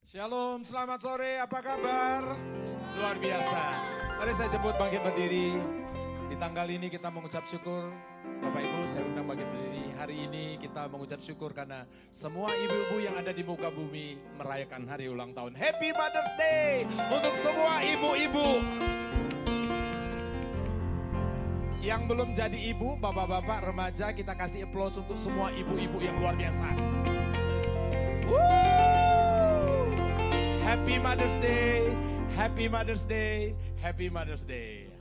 Shalom, selamat sore, apa kabar? Luar biasa. Mari saya jemput bangkit berdiri. Di tanggal ini kita mengucap syukur. Bapak Ibu, saya undang bangkit berdiri. Hari ini kita mengucap syukur karena semua ibu-ibu yang ada di muka bumi merayakan hari ulang tahun. Happy Mother's Day untuk semua ibu-ibu. Yang belum jadi ibu, bapak-bapak, remaja, kita kasih applause untuk semua ibu-ibu yang luar biasa. Happy Mother's Day, Happy Mother's Day, Happy Mother's Day.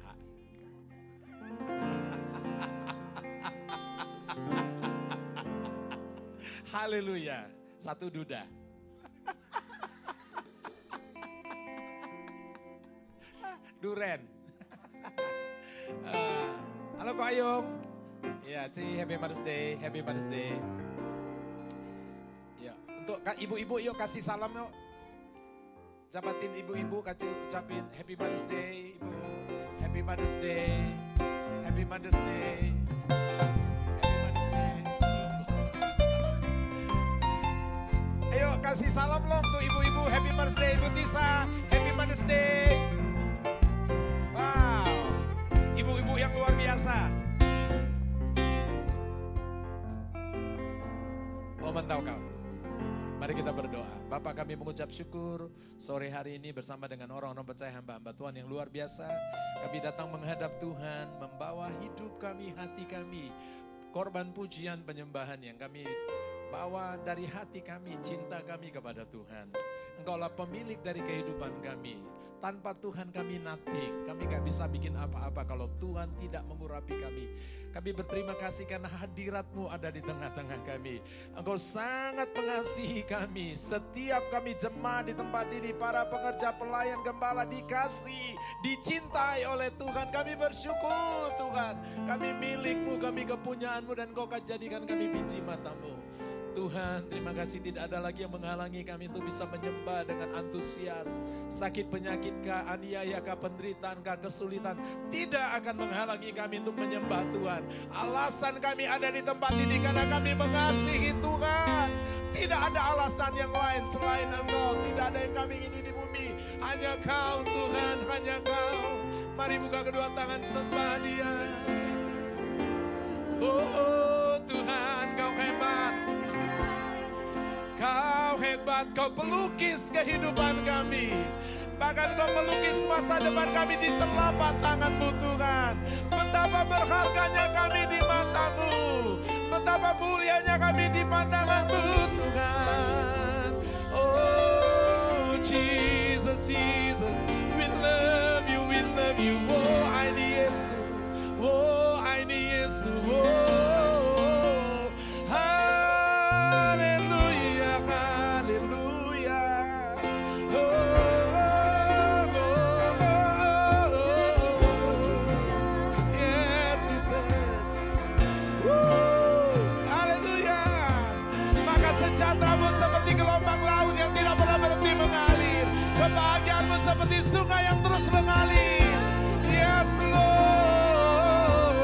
Haleluya, satu duda. Duren. Halo Ko Ayung. Ya, Happy Mother's Day, Happy Mother's Day. Ya, untuk ibu-ibu yuk kasih salam yuk. Jabatin ibu-ibu, kasih ucapin Happy Mother's Day, Ibu. Happy Mother's Day, Happy Mother's Day, Happy Mother's Day. Ayo kasih salam loh untuk ibu-ibu, Happy Mother's Day, Ibu Tisa, Happy Mother's Day. Wow, ibu-ibu yang luar biasa. Momen tahu kau. Mari kita berdoa. Bapak, kami mengucap syukur sore hari ini bersama dengan orang-orang percaya hamba-hamba Tuhan yang luar biasa. Kami datang menghadap Tuhan, membawa hidup kami, hati kami, korban pujian penyembahan yang kami bawa dari hati kami, cinta kami kepada Tuhan. Engkaulah pemilik dari kehidupan kami. Tanpa Tuhan kami nothing. Kami gak bisa bikin apa-apa kalau Tuhan tidak mengurapi kami. Kami berterima kasih karena hadirat-Mu ada di tengah-tengah kami. Engkau sangat mengasihi kami. Setiap kami jemaat di tempat ini, para pekerja pelayan gembala dikasih, dicintai oleh Tuhan. Kami bersyukur Tuhan. Kami milik-Mu, kami kepunyaan-Mu, dan Engkau akan jadikan kami biji mata-Mu. Tuhan, terima kasih tidak ada lagi yang menghalangi kami untuk bisa menyembah dengan antusias. Sakit, penyakit kah, aniaya kah, penderitaan kah, kesulitan tidak akan menghalangi kami untuk menyembah Tuhan. Alasan kami ada di tempat ini karena kami mengasihi Tuhan. Tidak ada alasan yang lain selain Engkau. Tidak ada yang kami ingini di bumi. Hanya Kau Tuhan, hanya Kau. Mari buka kedua tangan, sembah Dia. Oh Tuhan, Kau hebat. Kau hebat, Kau pelukis kehidupan kami. Bahkan Kau melukis masa depan kami di telapak tangan-Mu Tuhan. Betapa berharganya kami di mata-Mu. Betapa mulianya kami di pandangan-Mu Tuhan. Oh Jesus, Jesus, we love you, we love you. Oh aini Yesus, oh aini Yesus, oh. Kebahagiaanmu seperti sungai yang terus mengalir. Yes Lord,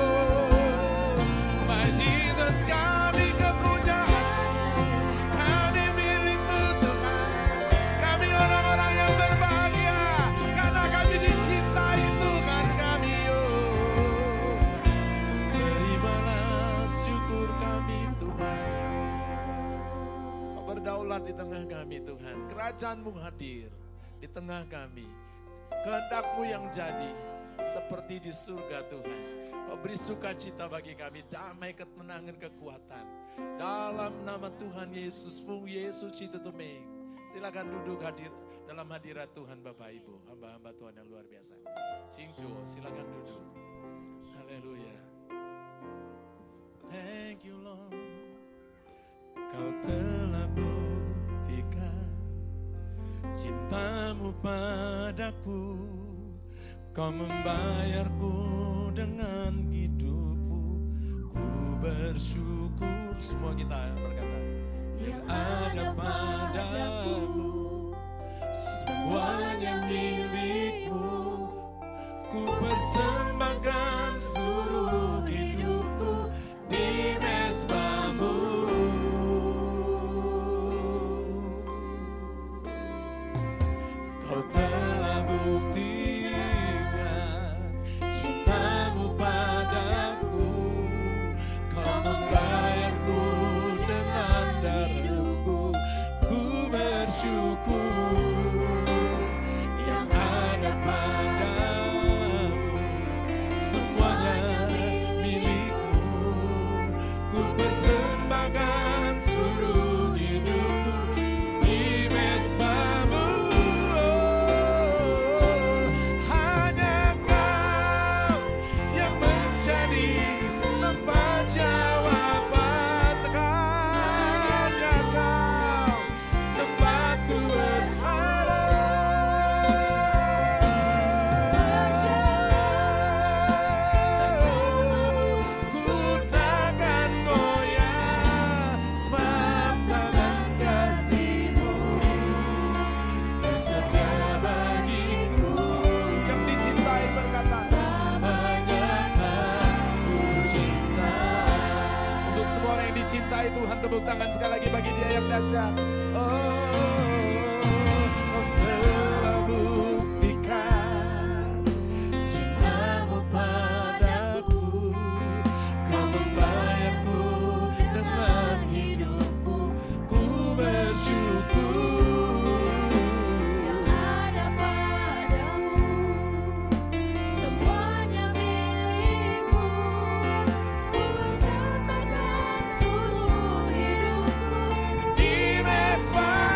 my Jesus, kami kepunyaan, kami milik-Mu Tuhan. Kami orang-orang yang berbahagia karena kami dicintai Tuhan kami. Oh, terimalah syukur kami Tuhan. Kau berdaulat di tengah kami Tuhan. Kerajaan-Mu hadir di tengah kami. Kehendak-Mu yang jadi seperti di surga Tuhan. Kau beri sukacita bagi kami, damai, ketenangan, kekuatan. Dalam nama Tuhan Yesus, Fung Yesus Cita Tumeng. Silakan duduk hadir dalam hadirat Tuhan Bapak Ibu, hamba-hamba Tuhan yang luar biasa. Cingjo, silakan duduk. Haleluya. Thank you Lord. Kau telah buktikan cinta-Mu padaku. Kau membayarku dengan hidup-Mu. Ku bersyukur. Semua kita berkata, yang ada padamu semuanya milik-Mu. Ku persembahkan seluruh hidupku di mezbah-Mu. bersyukur yang ada padamu, semuanya milikmu. Ku persembahkan seluruh hidupku di mezbamu. Hanya Kau yang menjadi tempat jawaban. Hanya Kau tempatku berharap. Ku takkan goyah sebab tangan kasih-Mu tersedia bagiku. Yang dicintai berkata, banyak aku cinta. Untuk semua orang yang dicintai Tuhan, tepuk tangan sekali lagi bagi Dia yang dahsyat. Kau telah buktikan cinta-Mu padaku. Kau membayarku dengan hidupku. Ku bersyukur Ada padamu, semuanya milikmu. Ku persembahkan seluruh hidupku di mezbah.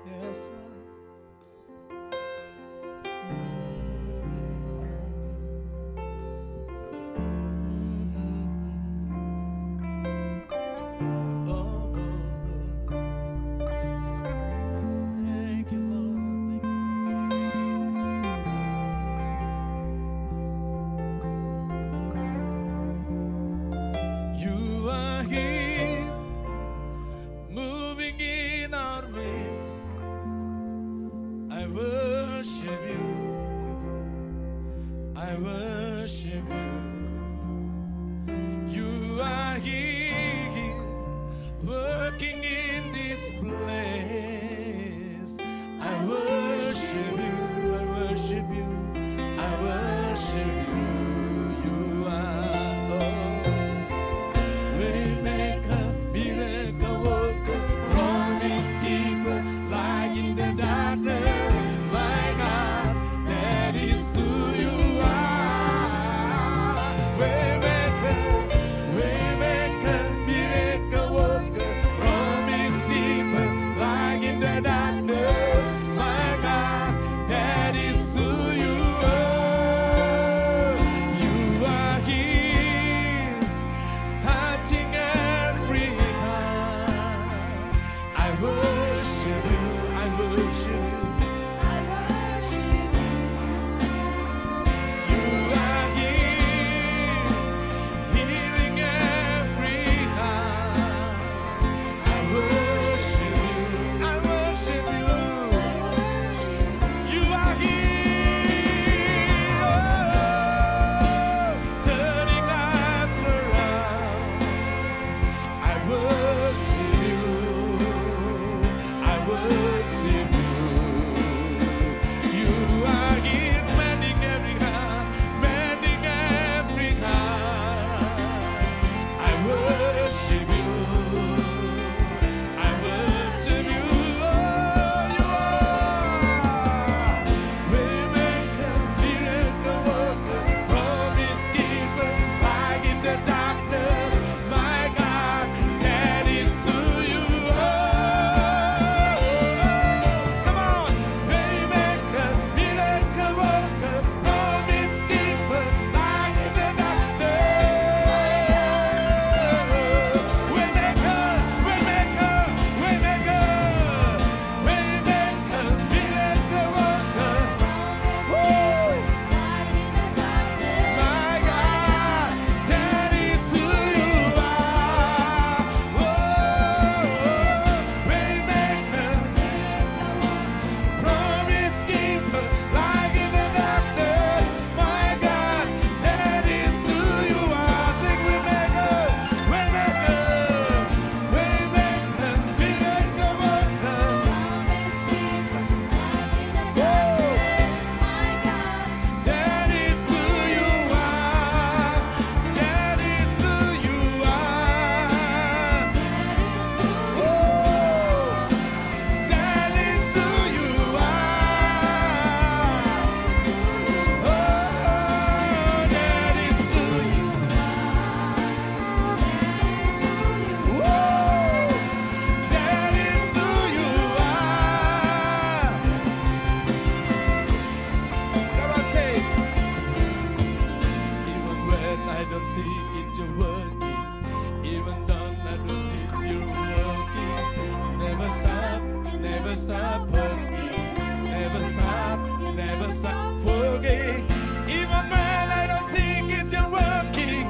Yes, Lord. Oh, thank you, Lord. You are here, moving in our midst. I worship you. I worship you. You are here, working in this place. I worship you. I worship you. I worship you. You are waymaker, miracle worker, promise keeper, light in the darkness. My God, that is who you are. Waymaker, waymaker, miracle worker, promise keeper, light in the darkness. My God, that is who you are. You are here, touching every heart. I worship you. I worship you. I worship you. You are here, healing every heart. I worship you. I worship you. You are here, turning life around. I worship you. I worship you. You are here, mending every heart, mending every heart. I worship you. I worship you. You are waymaker, miracle worker, promise keeper, light in the darkness. My God, that is who you are. Come on, waymaker, miracle worker, promise keeper, light in the darkness. Waymaker, waymaker, waymaker, waymaker, miracle worker. Woo! My God, that is who you are. Whoa, waymaker, promise keeper, light in the darkness. My God, that is who you are. Sing waymaker, waymaker, waymaker, miracle worker. That is who you are. That is who you are. That is who you are. Oh, that is who you are. That is who you are. Come on, say. Even when I don't see it, you're working. Even when I don't see it, you're working. Never stop working. Never stop working. Even when I don't see it, you're working.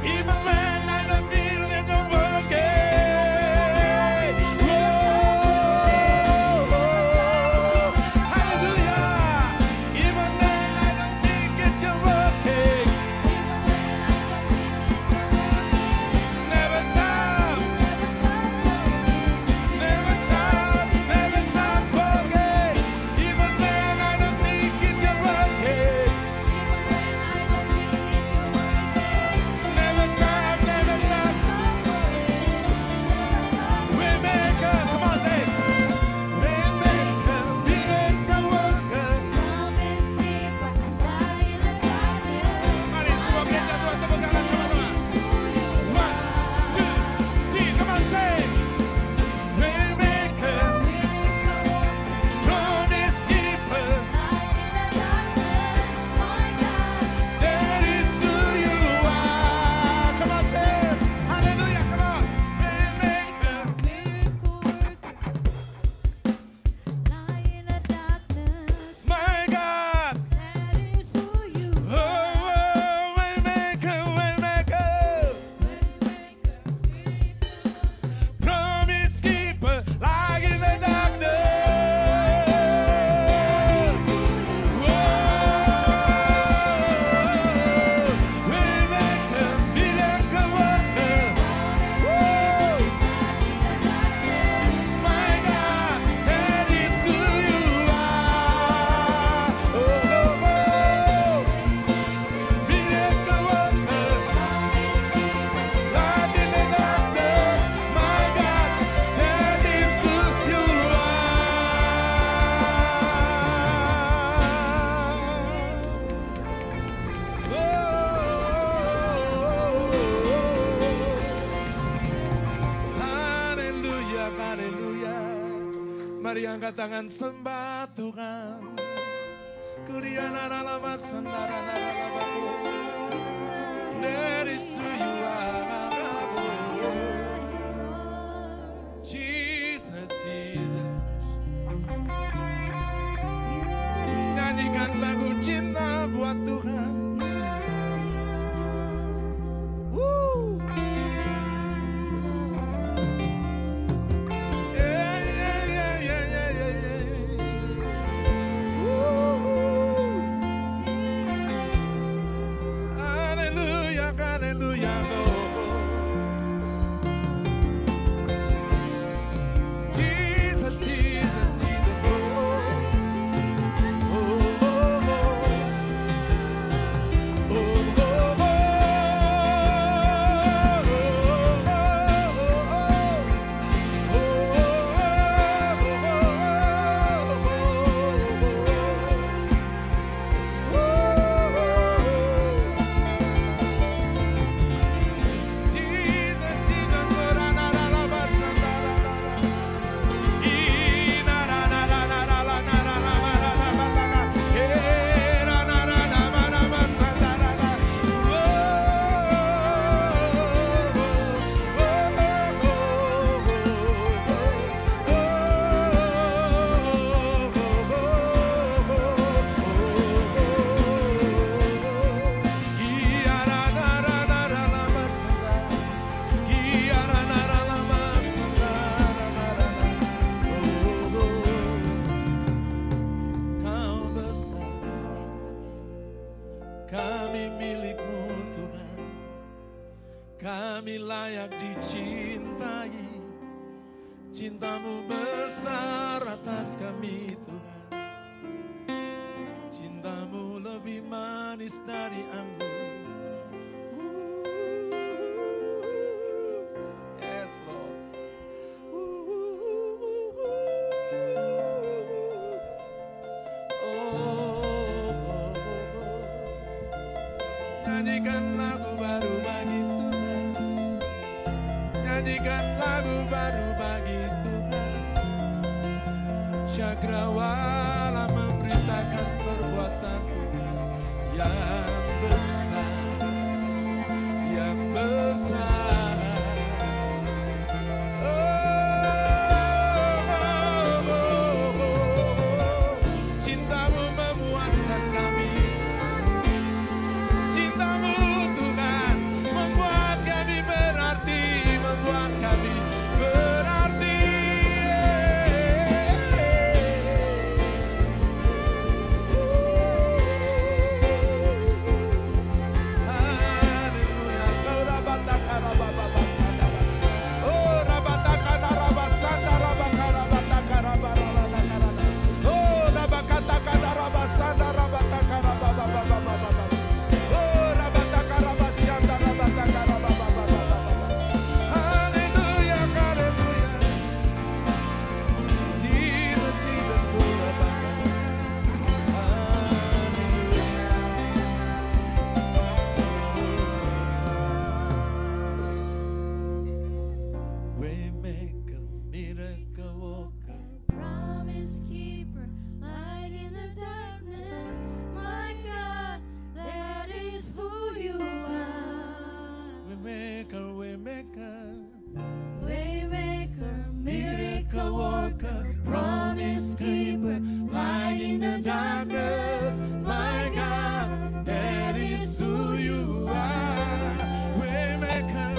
Even when I don't feel it, you're working. Whoa, hallelujah. Even when I don't think it, you're working. Never stop. Never stop working. Even when I don't think it, you're working. haleluya. Mari angkat tangan sembah Tuhan. Kuriana lama sandara lama. Dari suyuangamu. Jesus, Jesus. Nyanyikan lagu cinta buat Tuhan. Kami milik-Mu Tuhan, kami layak dicintai. Cinta-Mu besar atas kami Tuhan. Cinta-Mu lebih manis dari anggur. Yes Lord. Nyanyikan lagu baru bagi Tuhan. Nyanyikan lagu baru bagi Tuhan. Cakrawala memberitakan perbuatan Tuhan yang besar, yang besar. Cinta-Mu memuaskan kami. Cinta-Mu Tuhan membuat kami berarti, membuat kami berarti. Haleluya. Kau rabataka rababa sandara. Oh rabataka rabasanda rabakarabaka rabarala. Oh rabakataka rabasanda rabataka rababa. Promise keeper, light in the darkness. My God, that is who you are. Waymaker, Miracle worker, promise keeper, light in the darkness. My God, that is who you are. Waymaker,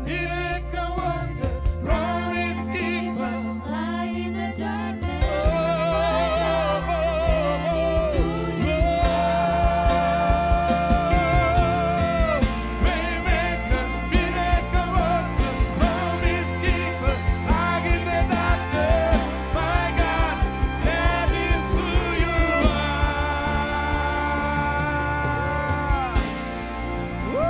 miracle worker, promise keeper. Light in the darkness. My God, that is who you Waymaker, miracle worker, promise keeper. Light in the darkness, my God, that is who you are. Woo!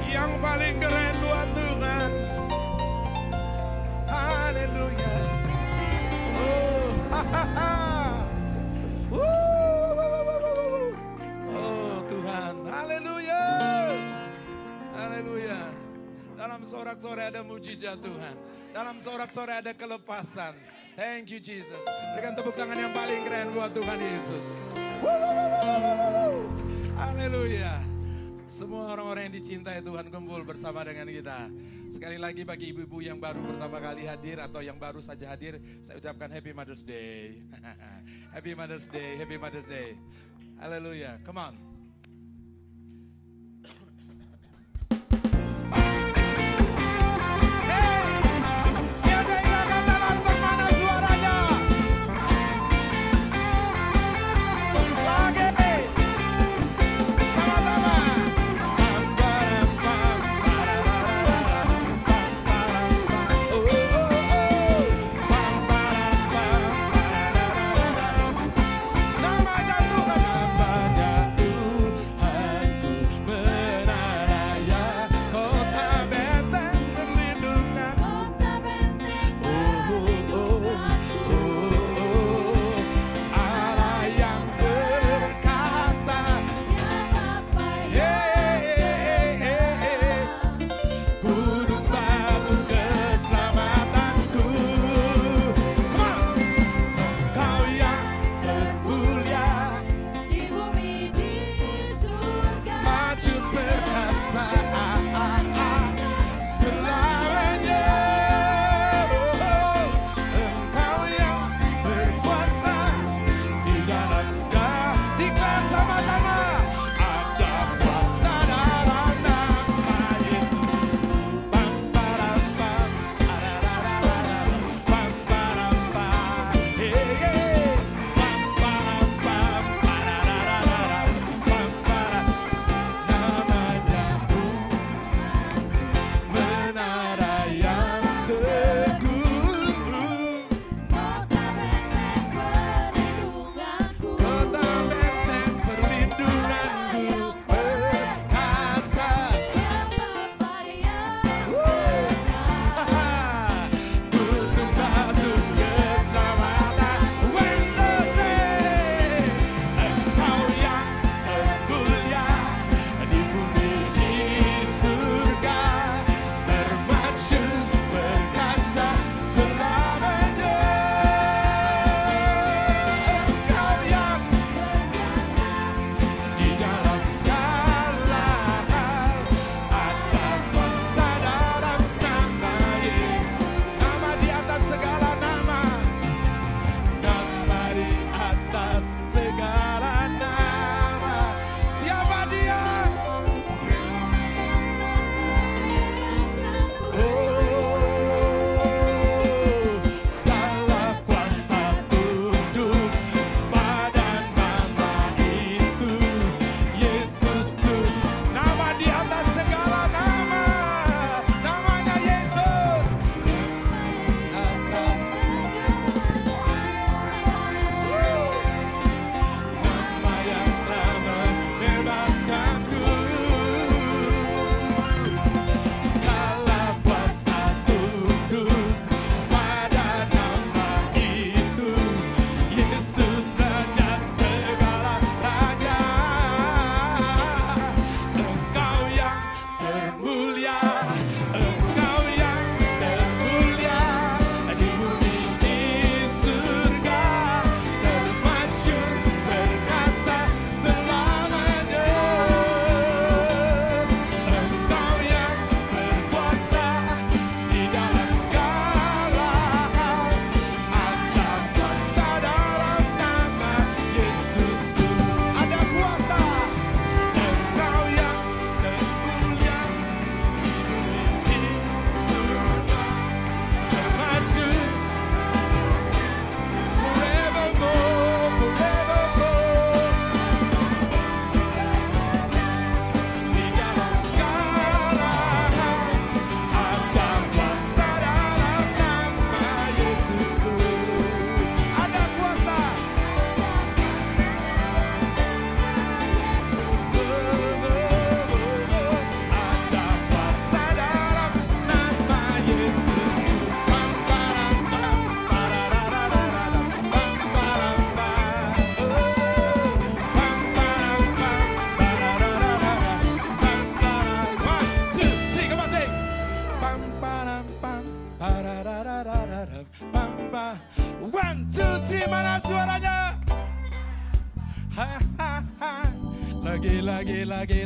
Yang paling keren buat Tuhan. Haleluya. Oh, oh Tuhan, haleluya. Dalam sorak-sorai ada mujizat Tuhan. Dalam sorak-sorai ada kelepasan. Thank you Jesus. Berikan tepuk tangan yang paling keren buat Tuhan Yesus. Haleluya. Semua orang-orang yang dicintai Tuhan kumpul bersama dengan kita. Sekali lagi bagi ibu-ibu yang baru pertama kali hadir atau yang baru saja hadir, saya ucapkan Happy Mother's Day. Happy Mother's Day, Happy Mother's Day. Haleluya, come on.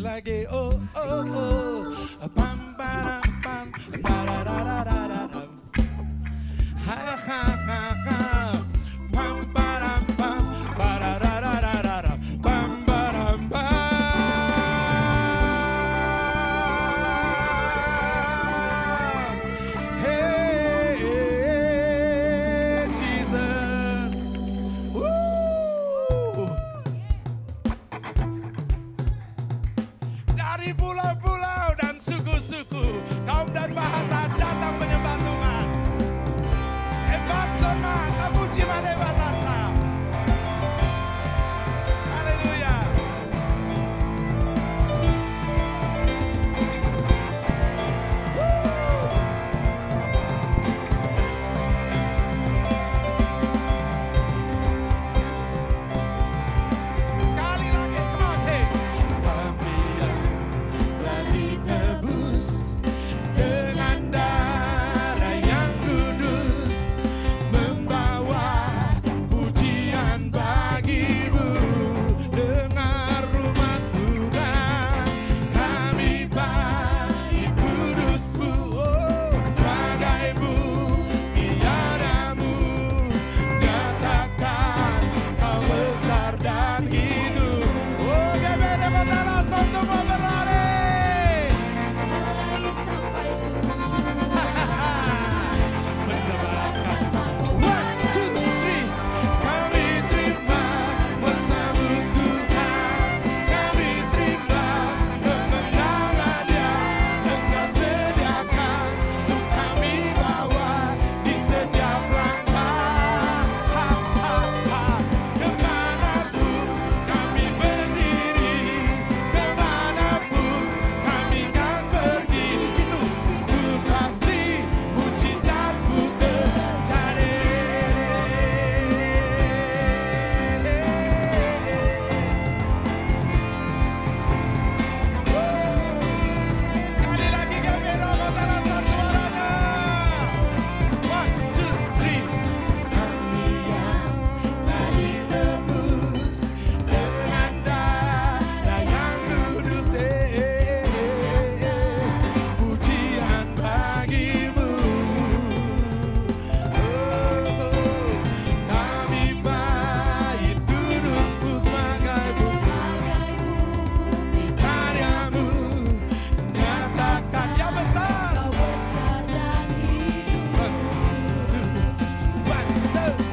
lagi, oh oh oh, pam pam pam, parararararam, ha ha ha ha, pam pam pam, parararararam, pam pam pam. Hey, Jesus, woo. Dari pulau-pulau dan suku-suku, kaum dan bahasa datang menyembah Tuhan. Ebasoma, kamuji manebatata. Haleluya. Sekali lagi, come on, say. Kami yang telah ditebus dengan darah yang kudus, membawa pujian bagimu. Dengar rumah Tuhan, kami bait kudusmu, oh, sebagai bukti padamu, nyatakan kau besar dan hidup. Oh, gebede batala sonto mau berlari. Berlari sampai Mendebarkan 1, 2, 3. Kami terima bersambut Tuhan, kami terima kemenangan yang Engkau sediakan untuk kami bawa di setiap langkah. Kemanapun kami berdiri, kemanapun kami kan pergi, di situ itu pasti mujizatmu terjadi. Sekali lagi kami robotan satu suaranya. 1, 2, 3. Kami yang telah ditebus dengan darah yang kudus, pujian bagimu. Oh, kami bait kudusmu sebagai bukti karyamu, nyatakan yang besar. kau besar dan hidup. 1, 2,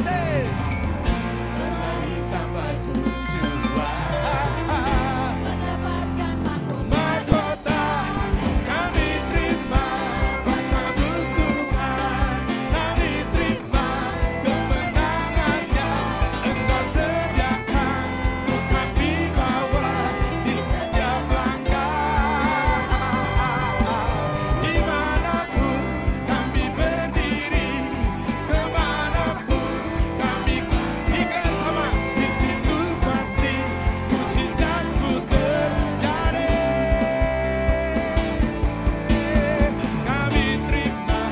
3. Berlari Sampai tujuan. mendapatkan mahkota. Mahkota kami terima bersambut Tuhan, kami terima kemenangan yang Engkau sediakan untuk kami bawa di setiap langkah. Dimanapun kami berdiri, kemanapun kami ikut sama, di situ pasti mujizatmu terjadi. Kami terima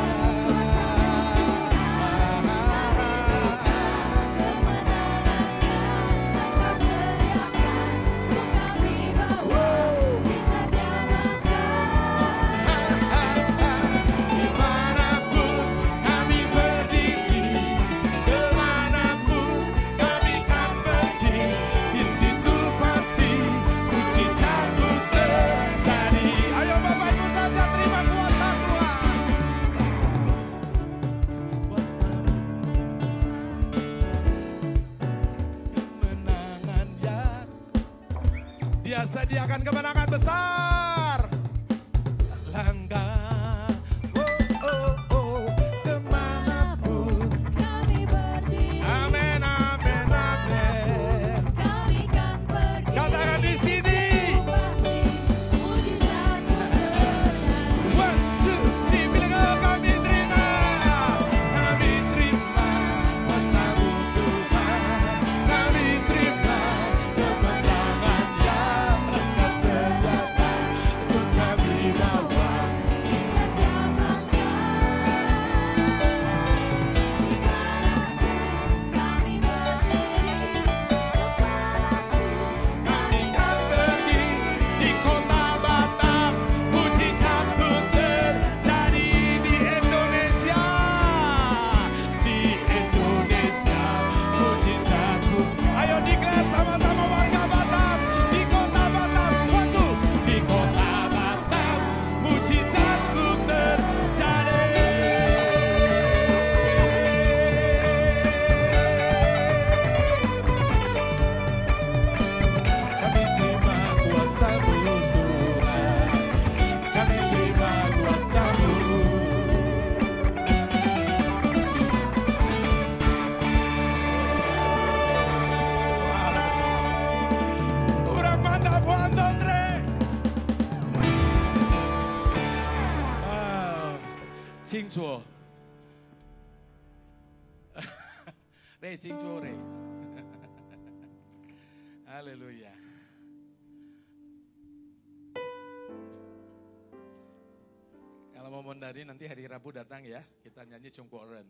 dimanapun kami berdiri, kemanapun kami kan pergi, di situ pasti mujizatmu terjadi. Ayo Bapak Ibu saja terima kuasa Tuhan. Kuasamu, kemenangan yang Dia sediakan kemenangan besar. Langkah, oh oh oh, kemanapun. Kami berdiri, Amin, amin, amin. kami kan pergi. Katakan di sini. Pasti mujizatmu terjadi. 1, 2, 3, bilang kami terima. Kami terima bersambut Tuhan, kami terima kemenangan yang Engkau sediakan. 清楚。Re, 清楚 Re. Haleluya. Kalau mau Mandarin nanti hari Rabu datang ya, kita nyanyi Cungkoren.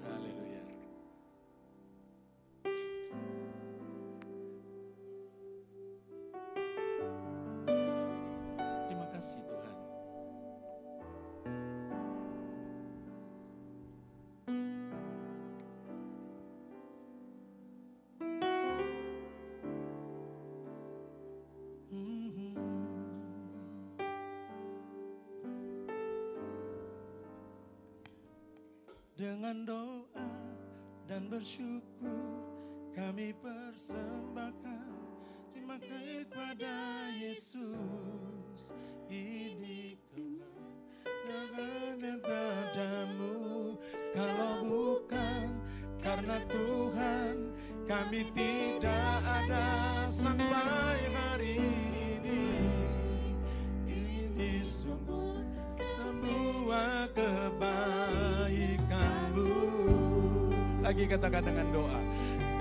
Haleluya. Terima kasih Tuhan. Dengan doa dan bersyukur kami persembahkan terima kasih kepada Yesus. Ini Tuhan padamu, kalau bukan karena Tuhan kami tidak ada sampai hari ini. Ini sungguh sebuah kebaikanmu. Lagi katakan dengan doa.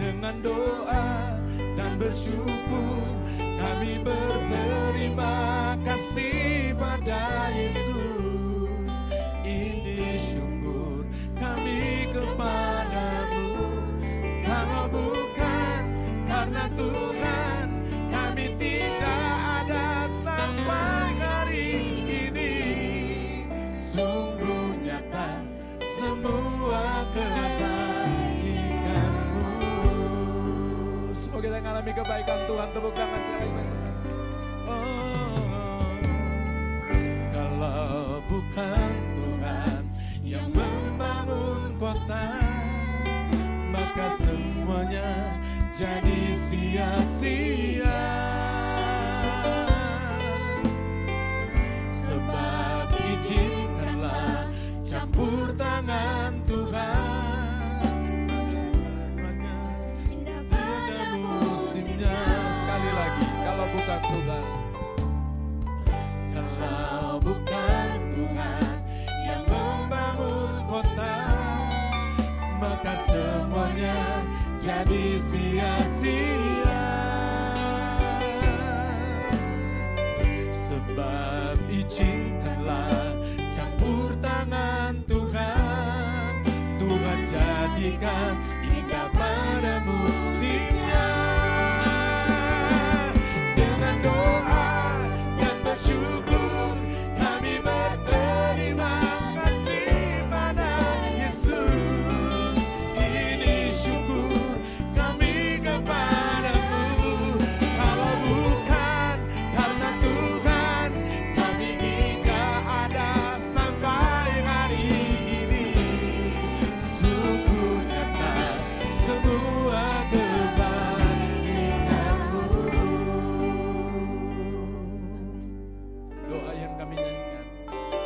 Dengan doa dan bersyukur kami berterima kasih pada Yesus. Ini syukur kami kepadamu. Kalau bukan karena Tuhan kami tidak ada sampai hari ini. Sungguh nyata semua kebaikanmu. Semoga kita mengalami kebaikan Tuhan. Tepuk tangan sekali lagi. Oh, kalau bukan Tuhan yang membangun kota, maka semuanya jadi sia-sia. Sebab izinkanlah campur tangan Tuhan, pada musimnya. Sekali lagi, kalau bukan Tuhan. Kalau bukan Tuhan yang membangun kota, maka semuanya jadi sia-sia. Sebab izinkanlah campur tangan Tuhan, Tuhan jadikan indah pada musimnya. Dengan doa dan bersyukur kami berterima kasih pada Yesus. Ini syukur kami kepadamu. Kalau bukan karena Tuhan kami tidak ada sampai hari ini. Sungguh nyata semua kebaikanmu. Doa yang kami nyanyikan,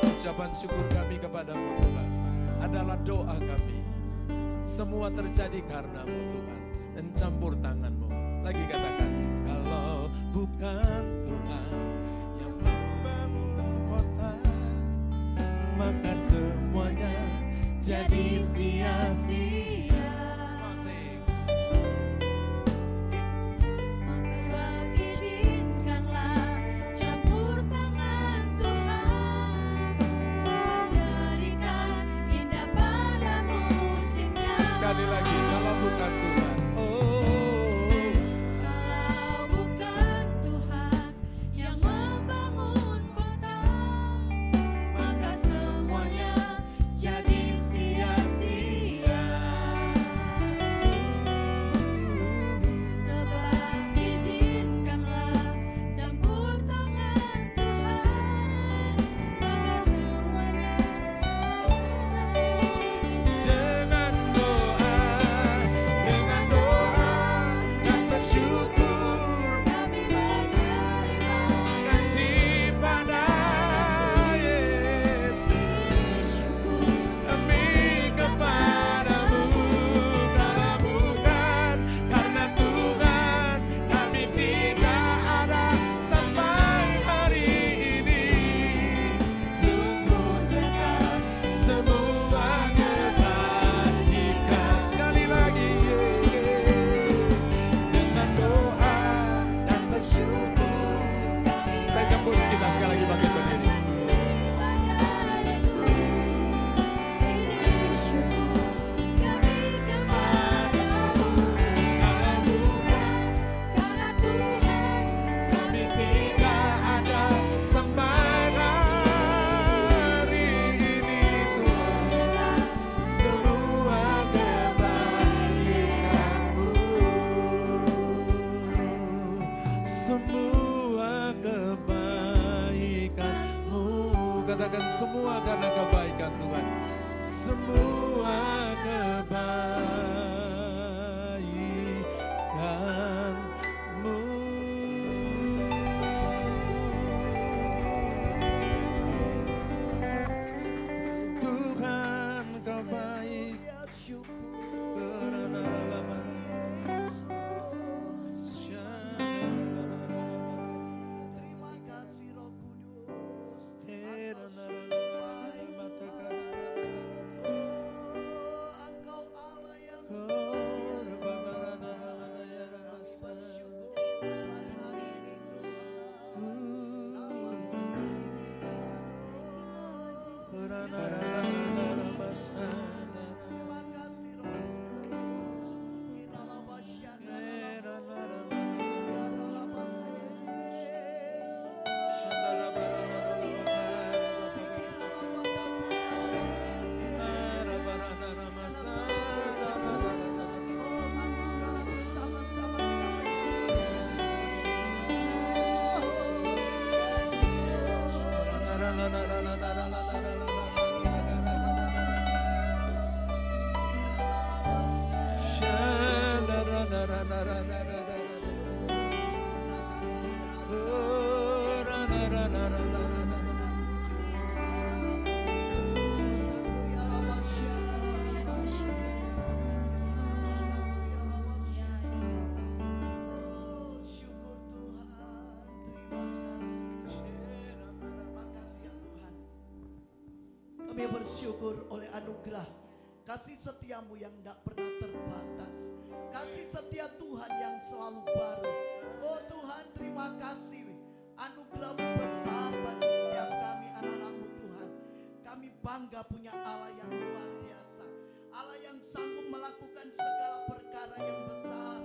ucapan syukur kami kepadamu Tuhan, adalah doa kami. Semua terjadi karenamu Tuhan, dan campur tanganmu. Lagi katakan, Kalau bukan Tuhan yang membangun kota, maka semuanya jadi sia-sia. Sebab izinkanlah campur tangan Tuhan, Tuhan jadikan indah pada musimnya. sekali lagi, kalau bukan Tuhan. Kalau bukan Tuhan yang membangun kota, maka semuanya jadi sia-sia. katakan semua karena kebaikan Tuhan. Semua kebaikan-Mu. Tuhan Kau baik. Terima kasih Roh Kudus. Engkau Allah yang bersyukur pada hari ini Terima kasih Roh Kudus. Syukur Tuhan, terima kasih ya Tuhan. Kami bersyukur oleh anugerah kasih setiamu yang tidak pernah terbatas. Kasih setia Tuhan yang selalu baru. Oh Tuhan, terima kasih. Anugerah-Mu besar bagi setiap kami anak-anak-Mu Tuhan. Kami bangga punya Allah yang luar biasa. Allah yang sanggup melakukan segala perkara yang besar.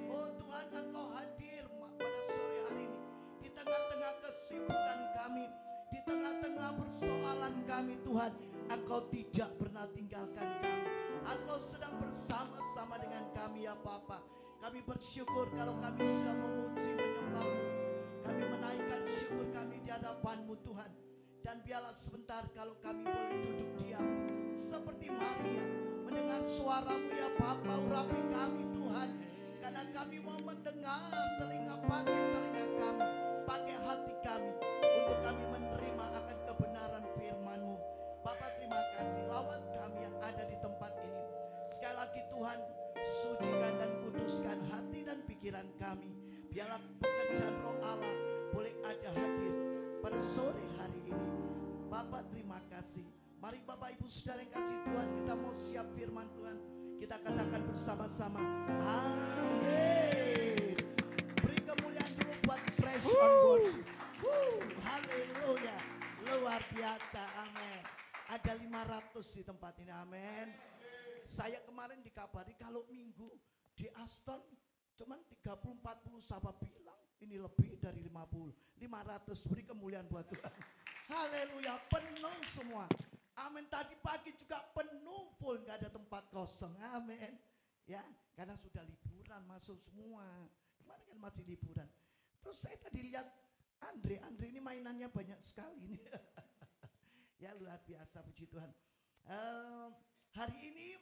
Oh Tuhan, Engkau hadir pada sore hari ini. Di tengah-tengah kesibukan kami, di tengah-tengah persoalan kami Tuhan, Engkau tidak pernah tinggalkan kami. Engkau sedang bersama-sama dengan kami ya Bapa. Kami bersyukur kalau kami sudah memuji menyembah-Mu. Kami menaikkan syukur kami di hadapan-Mu Tuhan. Dan biarlah sebentar kalau kami boleh duduk diam seperti Maria mendengar suara-Mu ya Bapa, urapi kami Tuhan. Karena kami mau mendengar, pakai telinga kami, pakai hati kami untuk kami menerima akan kebenaran firman-Mu. Bapak terima kasih, lawat kami yang ada di tempat ini. Sekali lagi Tuhan, sucikan dan kuduskan hati dan pikiran kami. Biarlah pekerjaan Roh Allah boleh ada hadir pada sore hari ini. Bapak terima kasih. Mari Bapak Ibu Saudara yang kasih Tuhan, kita mau siap firman Tuhan. Kita katakan bersama-sama, amin. Beri kemuliaan dulu buat Praise on Worship. Haleluya, luar biasa, amin. Ada 500 di tempat ini, amin. Saya kemarin dikabari kalau minggu di Aston cuman 30-40 sahabat bilang ini lebih dari 500. Beri kemuliaan buat Tuhan. Haleluya, penuh semua. Amin. Tadi pagi juga penuh full, nggak ada tempat kosong. Amin. Ya, karena sudah liburan masuk semua. Kemarin kan masih liburan. Terus saya tadi lihat Andre ini mainannya banyak sekali nih. Ya luar biasa, puji Tuhan. Hari ini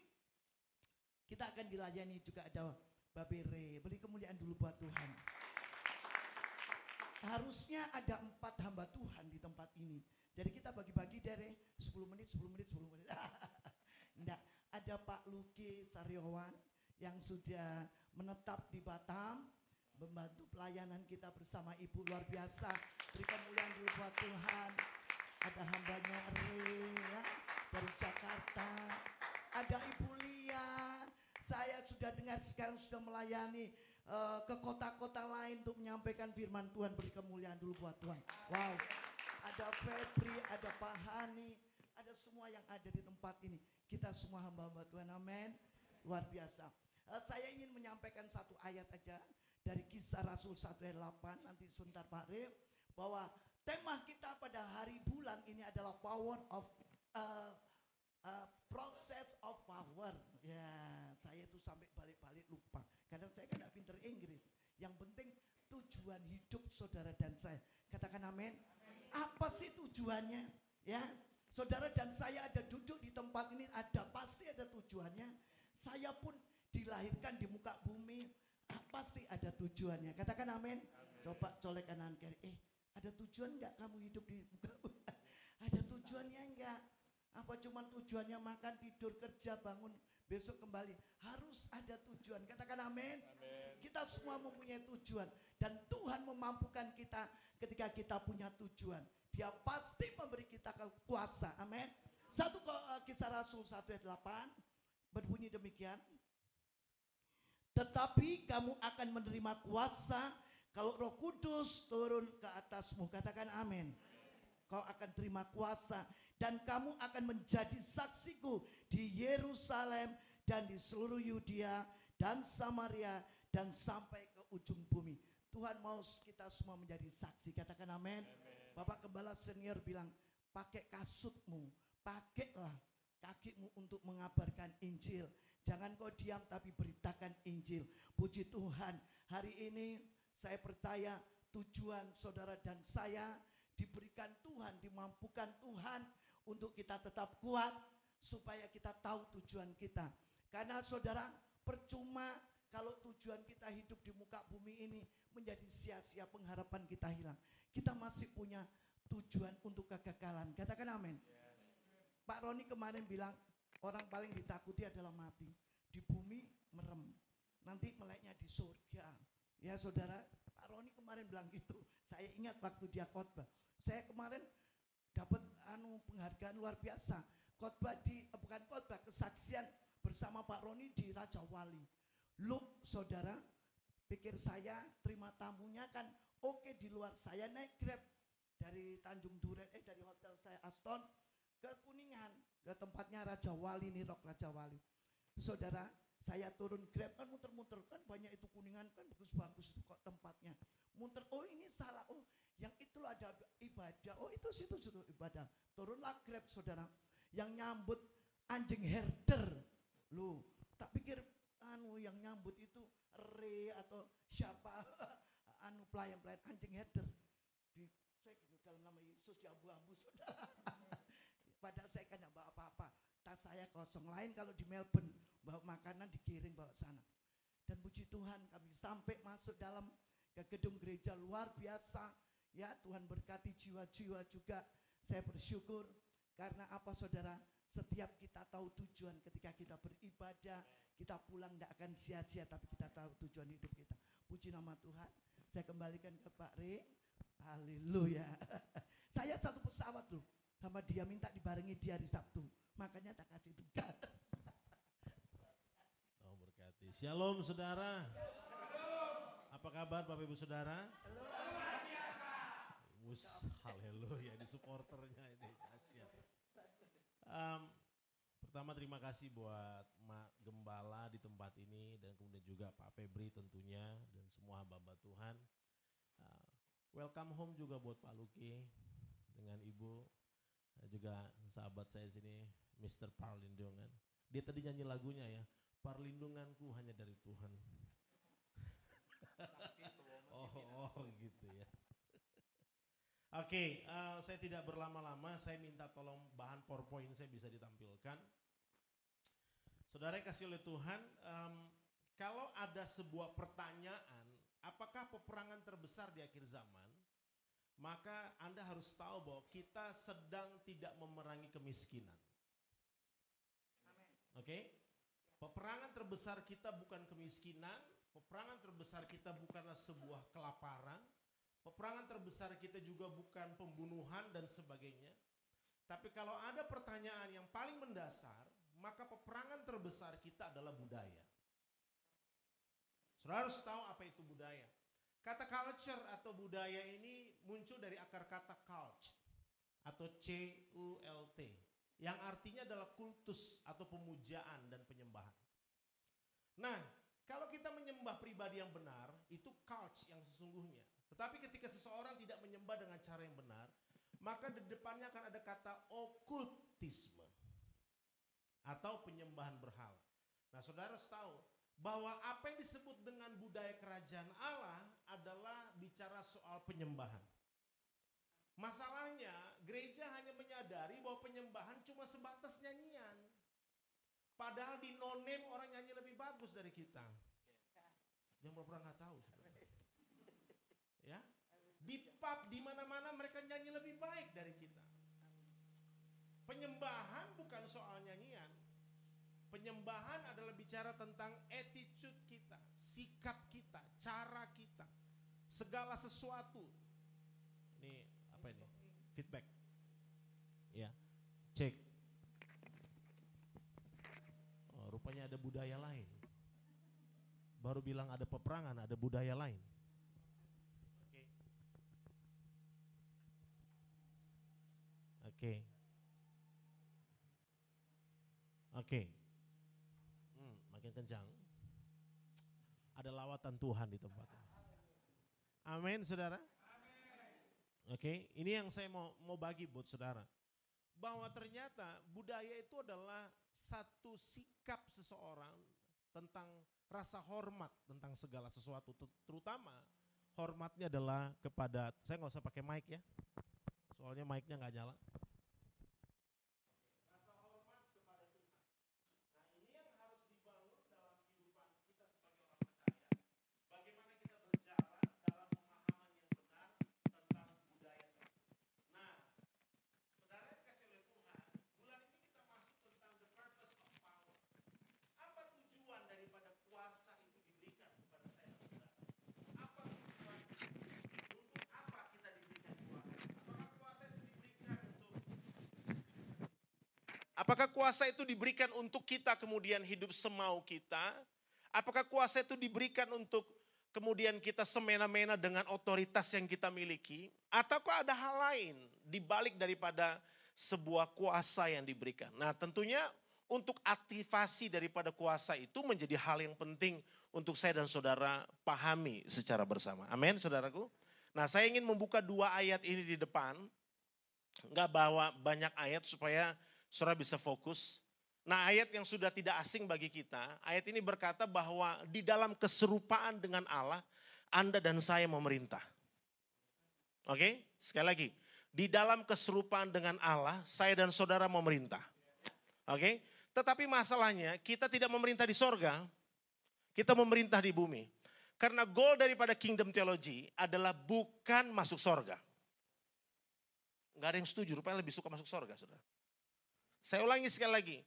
kita akan dilayani juga ada Babere. Beri kemuliaan dulu buat Tuhan. Harusnya ada 4 hamba Tuhan di tempat ini. Jadi kita bagi-bagi dari 10 menit. Enggak, ada Pak Luki Saryawan yang sudah menetap di Batam, membantu pelayanan kita bersama Ibu luar biasa. Beri kemuliaan dulu buat Tuhan. Ada hambanya ya, dari Jakarta. Ada Ibu Lia. Saya sudah dengar sekarang sudah melayani ke kota-kota lain untuk menyampaikan firman Tuhan. Beri kemuliaan dulu buat Tuhan. Wow. Ada Febri, ada Pak Hani, ada semua yang ada di tempat ini. Kita semua hamba-hamba Tuhan, amin. Luar biasa. Saya ingin menyampaikan satu ayat aja dari Kisah Rasul 1 ayat 8. Nanti sebentar Pak Rif. Bahwa tema kita pada hari bulan ini adalah power of process of power. Ya, saya itu sampai balik-balik lupa. Kadang saya kan tidak pinter Inggris. Yang penting tujuan hidup saudara dan saya. Katakan amin. Apa sih tujuannya? Ya, saudara dan saya ada duduk di tempat ini pasti ada tujuannya. Saya pun dilahirkan di muka bumi, pasti ada tujuannya. Katakan amin. Coba colek kanan kiri. Ada tujuan enggak kamu hidup di muka bumi? Ada tujuannya enggak? Apa cuma tujuannya makan, tidur, kerja, bangun, besok kembali? Harus ada tujuan. Katakan amin. Kita semua mempunyai tujuan. Dan Tuhan memampukan kita ketika kita punya tujuan. Dia pasti memberi kita kuasa. Amin. Kisah Rasul 1 ayat 8 berbunyi demikian. Tetapi kamu akan menerima kuasa kalau Roh Kudus turun ke atasmu. Katakan amin. Kau akan terima kuasa dan kamu akan menjadi saksiku di Yerusalem dan di seluruh Yudea dan Samaria dan sampai ke ujung bumi. Tuhan mau kita semua menjadi saksi. Katakan amin. Bapak Gembala senior bilang, pakai kasutmu, pakailah kakimu untuk mengabarkan Injil. Jangan kau diam tapi beritakan Injil. Puji Tuhan, hari ini saya percaya tujuan saudara dan saya diberikan Tuhan, dimampukan Tuhan untuk kita tetap kuat supaya kita tahu tujuan kita. Karena saudara, percuma kalau tujuan kita hidup di muka bumi ini menjadi sia-sia, pengharapan kita hilang. Kita masih punya tujuan untuk kekekalan. Katakan amin. Pak Roni kemarin bilang orang paling ditakuti adalah mati. Di bumi merem, nanti meleknya di surga. Ya saudara, Pak Roni kemarin bilang gitu. Saya ingat waktu dia khotbah. Saya kemarin dapat penghargaan luar biasa. Bukan khotbah, kesaksian bersama Pak Roni di Raja Wali. Loh saudara, pikir saya terima tamunya kan oke, di luar saya naik Grab dari Tanjung Duren, dari hotel saya Aston ke Kuningan, ke tempatnya Raja Wali nih, Rock Raja Wali. Saudara, saya turun Grab kan muter-muter, kan banyak itu Kuningan kan bagus-bagus itu kok tempatnya. Muter, oh ini salah, oh yang itu ada ibadah, oh itu situ ibadah. Turunlah Grab saudara, yang nyambut anjing herder. Loh, tak pikir yang nyambut itu atau siapa pelayan-pelayan anjing herder. Saya gitu dalam nama Yesus di abu-abu saudara. Padahal saya kan tidak bawa apa-apa. Tas saya kosong, lain kalau di Melbourne bawa makanan dikirim bawa sana. Dan puji Tuhan kami sampai masuk dalam ke gedung gereja luar biasa. Ya Tuhan berkati jiwa-jiwa juga. Saya bersyukur karena apa saudara? Setiap kita tahu tujuan ketika kita beribadah, kita pulang tidak akan sia-sia, tapi kita tahu tujuan hidup kita. Puji nama Tuhan. Saya kembalikan ke Pak Re. Haleluya. Saya satu pesawat loh sama dia, minta dibarengi dia di Sabtu. Makanya tak kasih tugas. Oh berkati. Shalom saudara. Apa kabar Bapak Ibu Saudara? Haleluya, ini supporternya ini kasihan. Pertama terima kasih buat Mak Gembala di tempat ini dan kemudian juga Pak Febri tentunya dan semua hamba-hamba Tuhan. Welcome home juga buat Pak Luki dengan Ibu, juga sahabat saya sini Mr. Parlindungan. Dia tadi nyanyi lagunya ya, Perlindunganku hanya dari Tuhan. Oh gitu ya. Oke, saya tidak berlama-lama, saya minta tolong bahan PowerPoint saya bisa ditampilkan. Saudara yang kasih oleh Tuhan, kalau ada sebuah pertanyaan, apakah peperangan terbesar di akhir zaman? Maka Anda harus tahu bahwa kita sedang tidak memerangi kemiskinan. Oke? Peperangan terbesar kita bukan kemiskinan, peperangan terbesar kita bukanlah sebuah kelaparan, peperangan terbesar kita juga bukan pembunuhan dan sebagainya. Tapi kalau ada pertanyaan yang paling mendasar, maka peperangan terbesar kita adalah budaya. Saudara harus tahu apa itu budaya. Kata culture atau budaya ini muncul dari akar kata cult atau C-U-L-T yang artinya adalah kultus atau pemujaan dan penyembahan. Nah, kalau kita menyembah pribadi yang benar, itu cult yang sesungguhnya. Tetapi ketika seseorang tidak menyembah dengan cara yang benar, maka di depannya akan ada kata okultisme atau penyembahan berhala. Nah, saudara harus tahu bahwa apa yang disebut dengan budaya kerajaan Allah adalah bicara soal penyembahan. Masalahnya gereja hanya menyadari bahwa penyembahan cuma sebatas nyanyian. Padahal di no-name orang nyanyi lebih bagus dari kita. Yang pura-pura nggak tahu. Ya, di pub di mana-mana mereka nyanyi lebih baik dari kita. Penyembahan bukan soal nyanyian. Penyembahan adalah bicara tentang attitude kita, sikap kita, cara kita, segala sesuatu. Ini apa ini? Feedback. Ya, cek. Oh, rupanya ada budaya lain. Baru bilang ada peperangan, ada budaya lain. Oke. Oke. Makin kencang. Ada lawatan Tuhan di tempat. Amin, saudara. Oke, ini yang saya mau bagi buat saudara. Bahwa ternyata budaya itu adalah satu sikap seseorang tentang rasa hormat tentang segala sesuatu. Terutama hormatnya adalah kepada, saya nggak usah pakai mic ya. Soalnya mic-nya nggak nyala. Apakah kuasa itu diberikan untuk kita kemudian hidup semau kita? Apakah kuasa itu diberikan untuk kemudian kita semena-mena dengan otoritas yang kita miliki? Ataukah ada hal lain dibalik daripada sebuah kuasa yang diberikan? Nah, tentunya untuk aktivasi daripada kuasa itu menjadi hal yang penting untuk saya dan saudara pahami secara bersama. Amin, saudaraku. Nah, saya ingin membuka 2 ayat ini di depan. Enggak bawa banyak ayat supaya saudara bisa fokus. Nah, ayat yang sudah tidak asing bagi kita, ayat ini berkata bahwa di dalam keserupaan dengan Allah, Anda dan saya memerintah. Oke, sekali lagi. Di dalam keserupaan dengan Allah, saya dan saudara memerintah. Oke, tetapi masalahnya kita tidak memerintah di sorga, kita memerintah di bumi. Karena goal daripada kingdom theology adalah bukan masuk sorga. Gak ada yang setuju, rupanya lebih suka masuk sorga, saudara. Saya ulangi sekali lagi.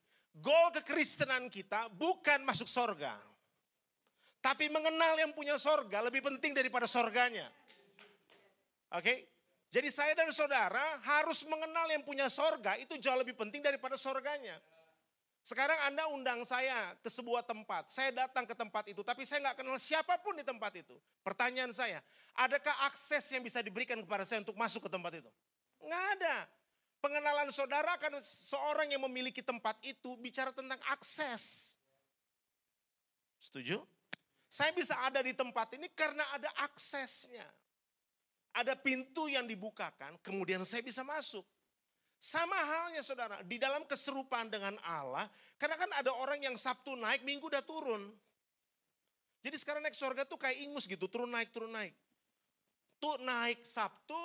Goal kekristenan kita bukan masuk sorga. Tapi mengenal yang punya sorga lebih penting daripada sorganya. Oke? Jadi saya dan saudara harus mengenal yang punya sorga itu jauh lebih penting daripada sorganya. Sekarang Anda undang saya ke sebuah tempat. Saya datang ke tempat itu tapi saya nggak kenal siapapun di tempat itu. Pertanyaan saya, adakah akses yang bisa diberikan kepada saya untuk masuk ke tempat itu? Nggak ada. Pengenalan saudara akan seorang yang memiliki tempat itu bicara tentang akses. Setuju? Saya bisa ada di tempat ini karena ada aksesnya. Ada pintu yang dibukakan, kemudian saya bisa masuk. Sama halnya saudara, di dalam keserupaan dengan Allah, karena kan ada orang yang Sabtu naik, Minggu udah turun. Jadi sekarang naik surga tuh kayak ingus gitu, turun naik, turun naik. Tuh naik Sabtu,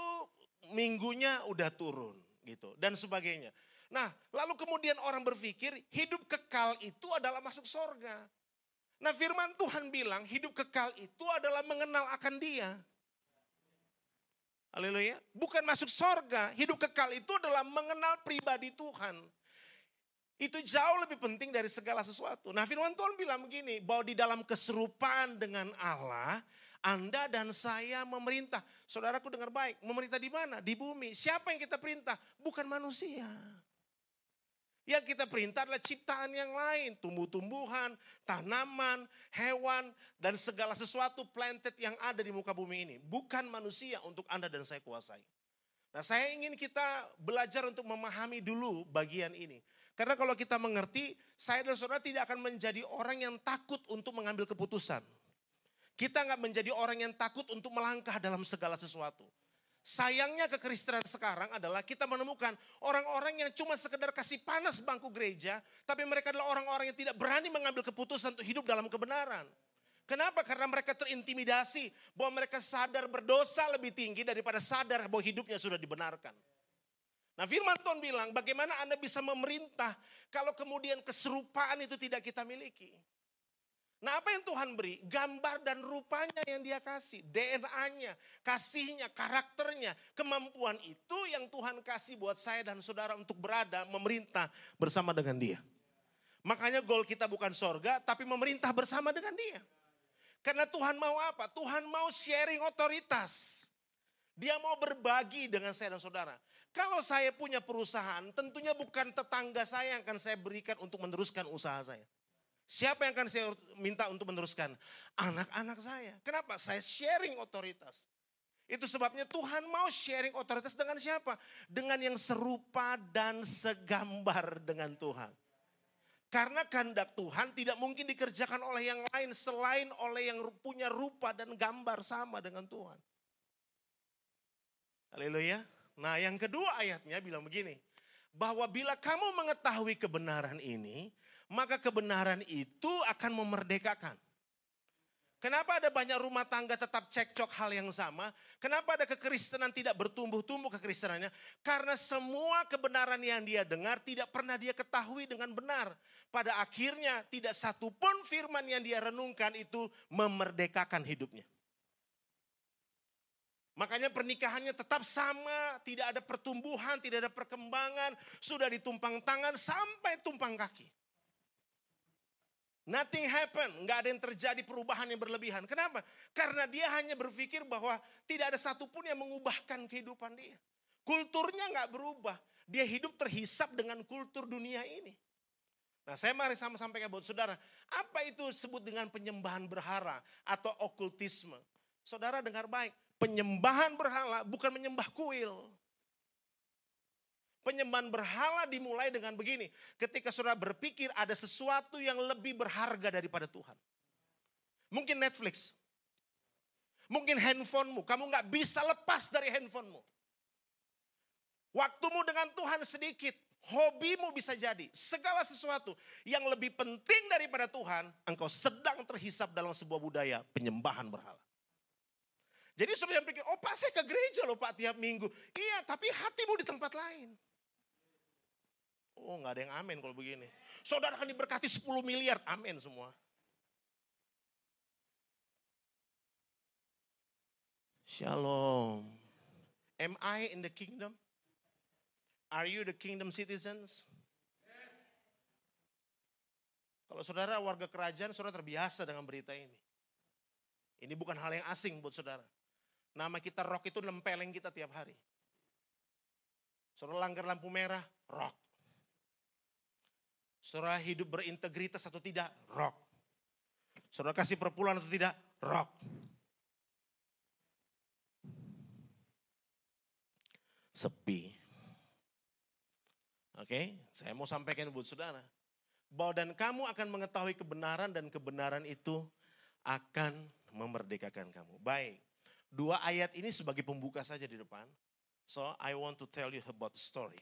Minggunya udah turun. Gitu dan sebagainya. Nah, lalu kemudian orang berpikir hidup kekal itu adalah masuk sorga. Nah, firman Tuhan bilang hidup kekal itu adalah mengenal akan Dia. Haleluya. Bukan masuk sorga, hidup kekal itu adalah mengenal pribadi Tuhan. Itu jauh lebih penting dari segala sesuatu. Nah, firman Tuhan bilang begini, bahwa di dalam keserupaan dengan Allah, Anda dan saya memerintah. Saudaraku dengar baik, memerintah di mana? Di bumi. Siapa yang kita perintah? Bukan manusia. Yang kita perintah adalah ciptaan yang lain. Tumbuh-tumbuhan, tanaman, hewan, dan segala sesuatu planted yang ada di muka bumi ini. Bukan manusia untuk Anda dan saya kuasai. Nah, saya ingin kita belajar untuk memahami dulu bagian ini. Karena kalau kita mengerti, saya dan saudara tidak akan menjadi orang yang takut untuk mengambil keputusan. Kita nggak menjadi orang yang takut untuk melangkah dalam segala sesuatu. Sayangnya kekristenan sekarang adalah kita menemukan orang-orang yang cuma sekedar kasih panas bangku gereja, tapi mereka adalah orang-orang yang tidak berani mengambil keputusan untuk hidup dalam kebenaran. Kenapa? Karena mereka terintimidasi bahwa mereka sadar berdosa lebih tinggi daripada sadar bahwa hidupnya sudah dibenarkan. Nah firman Tuhan bilang bagaimana Anda bisa memerintah kalau kemudian keserupaan itu tidak kita miliki. Nah apa yang Tuhan beri? Gambar dan rupanya yang dia kasih. DNA-nya, kasihnya, karakternya, kemampuan itu yang Tuhan kasih buat saya dan saudara untuk berada, memerintah bersama dengan dia. Makanya goal kita bukan sorga, tapi memerintah bersama dengan dia. Karena Tuhan mau apa? Tuhan mau sharing otoritas. Dia mau berbagi dengan saya dan saudara. Kalau saya punya perusahaan, tentunya bukan tetangga saya yang akan saya berikan untuk meneruskan usaha saya. Siapa yang akan saya minta untuk meneruskan? Anak-anak saya. Kenapa? Saya sharing otoritas. Itu sebabnya Tuhan mau sharing otoritas dengan siapa? Dengan yang serupa dan segambar dengan Tuhan. Karena kehendak Tuhan tidak mungkin dikerjakan oleh yang lain selain oleh yang punya rupa dan gambar sama dengan Tuhan. Haleluya. Nah yang kedua ayatnya bilang begini. Bahwa bila kamu mengetahui kebenaran ini, maka kebenaran itu akan memerdekakan. Kenapa ada banyak rumah tangga tetap cekcok hal yang sama? Kenapa ada kekristenan tidak bertumbuh-tumbuh kekristenannya? Karena semua kebenaran yang dia dengar tidak pernah dia ketahui dengan benar. Pada akhirnya tidak satupun firman yang dia renungkan itu memerdekakan hidupnya. Makanya pernikahannya tetap sama, tidak ada pertumbuhan, tidak ada perkembangan, sudah ditumpang tangan sampai tumpang kaki. Nothing happen, nggak ada yang terjadi perubahan yang berlebihan. Kenapa? Karena dia hanya berpikir bahwa tidak ada satupun yang mengubahkan kehidupan dia. Kulturnya nggak berubah, dia hidup terhisap dengan kultur dunia ini. Nah saya mari sama sampaikan buat saudara, apa itu disebut dengan penyembahan berhala atau okultisme? Saudara dengar baik. Penyembahan berhala bukan menyembah kuil. Penyembahan berhala dimulai dengan begini. Ketika saudara berpikir ada sesuatu yang lebih berharga daripada Tuhan. Mungkin Netflix. Mungkin handphonemu. Kamu gak bisa lepas dari handphonemu. Waktumu dengan Tuhan sedikit. Hobimu bisa jadi. Segala sesuatu yang lebih penting daripada Tuhan. Engkau sedang terhisap dalam sebuah budaya penyembahan berhala. Jadi saudara yang pikir, oh Pak saya ke gereja loh Pak tiap minggu. Iya tapi hatimu di tempat lain. Oh gak ada yang amin kalau begini. Saudara akan diberkati 10 miliar, amin semua. Shalom. Am I in the kingdom? Are you the kingdom citizens? Yes. Kalau saudara warga kerajaan, saudara terbiasa dengan berita ini. Ini bukan hal yang asing buat saudara. Nama kita rock itu nempeleng kita tiap hari. Saudara langgar lampu merah, rock. Saudara hidup berintegritas atau tidak, rock. Saudara kasih perpuluhan atau tidak, rock. Sepi. Oke, saya mau sampaikan buat saudara. Bahwa dan kamu akan mengetahui kebenaran dan kebenaran itu akan memerdekakan kamu. Baik. 2 ayat ini sebagai pembuka saja di depan. So I want to tell you about the story.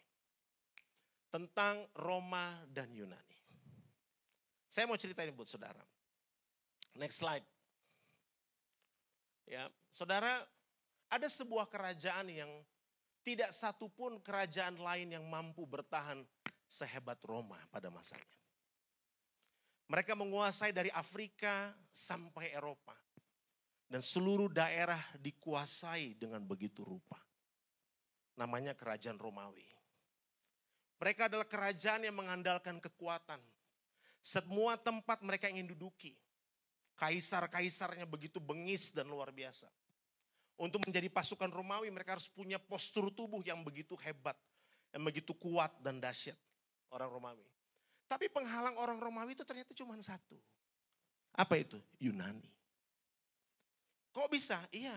Tentang Roma dan Yunani. Saya mau ceritain buat saudara. Next slide. Ya, saudara, ada sebuah kerajaan yang tidak satupun kerajaan lain yang mampu bertahan sehebat Roma pada masanya. Mereka menguasai dari Afrika sampai Eropa. Dan seluruh daerah dikuasai dengan begitu rupa. Namanya kerajaan Romawi. Mereka adalah kerajaan yang mengandalkan kekuatan. Semua tempat mereka ingin duduki. Kaisar-kaisarnya begitu bengis dan luar biasa. Untuk menjadi pasukan Romawi mereka harus punya postur tubuh yang begitu hebat. Yang begitu kuat dan dahsyat orang Romawi. Tapi penghalang orang Romawi itu ternyata cuma satu. Apa itu? Yunani. Kok bisa? Iya.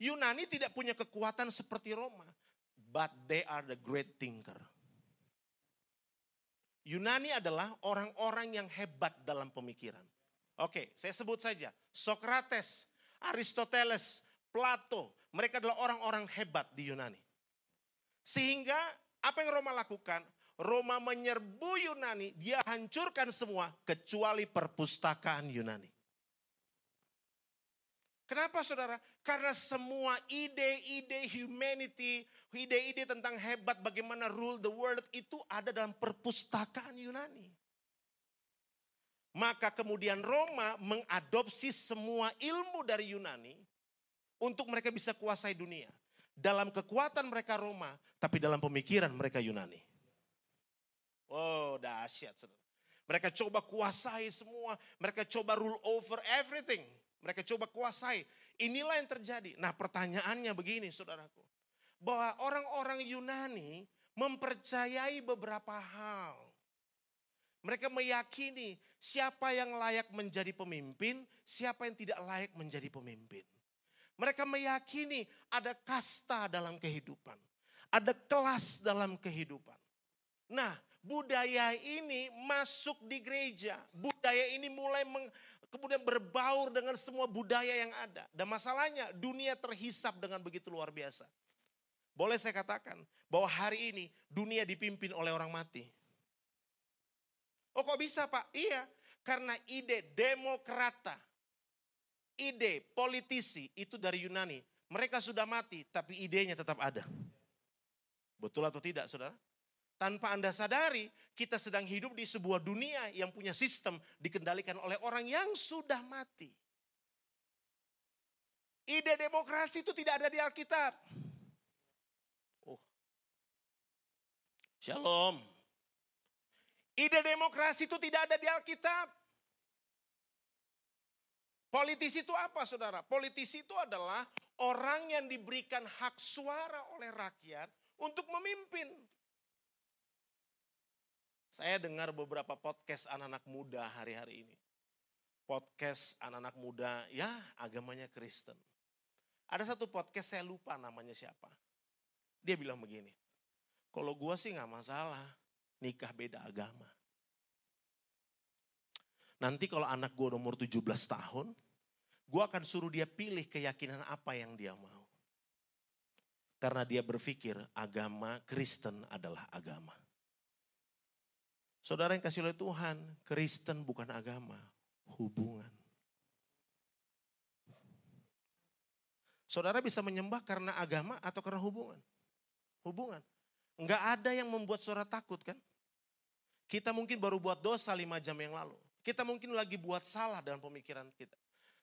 Yunani tidak punya kekuatan seperti Roma. But they are the great thinker. Yunani adalah orang-orang yang hebat dalam pemikiran. Oke, saya sebut saja. Socrates, Aristoteles, Plato. Mereka adalah orang-orang hebat di Yunani. Sehingga apa yang Roma lakukan? Roma menyerbu Yunani, dia hancurkan semua kecuali perpustakaan Yunani. Kenapa saudara? Karena semua ide-ide humanity, ide-ide tentang hebat bagaimana rule the world itu ada dalam perpustakaan Yunani. Maka kemudian Roma mengadopsi semua ilmu dari Yunani untuk mereka bisa kuasai dunia. Dalam kekuatan mereka Roma, tapi dalam pemikiran mereka Yunani. Oh, dahsyat saudara. Mereka coba kuasai semua, mereka coba rule over everything. Mereka coba kuasai. Inilah yang terjadi. Nah, pertanyaannya begini saudaraku. Bahwa orang-orang Yunani mempercayai beberapa hal. Mereka meyakini siapa yang layak menjadi pemimpin, siapa yang tidak layak menjadi pemimpin. Mereka meyakini ada kasta dalam kehidupan. Ada kelas dalam kehidupan. Nah, budaya ini masuk di gereja. Budaya ini mulai kemudian berbaur dengan semua budaya yang ada. Dan masalahnya dunia terhisap dengan begitu luar biasa. Boleh saya katakan bahwa hari ini dunia dipimpin oleh orang mati. Oh kok bisa Pak? Iya, karena ide demokrata, ide politisi itu dari Yunani. Mereka sudah mati tapi idenya tetap ada. Betul atau tidak saudara? Tanpa Anda sadari kita sedang hidup di sebuah dunia yang punya sistem dikendalikan oleh orang yang sudah mati. Ide demokrasi itu tidak ada di Alkitab. Oh. Shalom. Ide demokrasi itu tidak ada di Alkitab. Politisi itu apa saudara? Politisi itu adalah orang yang diberikan hak suara oleh rakyat untuk memimpin. Saya dengar beberapa podcast anak-anak muda hari-hari ini. Podcast anak-anak muda ya agamanya Kristen. Ada satu podcast saya lupa namanya siapa. Dia bilang begini. Kalau gua sih gak masalah nikah beda agama. Nanti kalau anak gue umur 17 tahun, gue akan suruh dia pilih keyakinan apa yang dia mau. Karena dia berpikir agama Kristen adalah agama. Saudara yang kasih oleh Tuhan, Kristen bukan agama, hubungan. Saudara bisa menyembah karena agama atau karena hubungan? Hubungan. Enggak ada yang membuat saudara takut kan? Kita mungkin baru buat dosa 5 jam yang lalu. Kita mungkin lagi buat salah dalam pemikiran kita.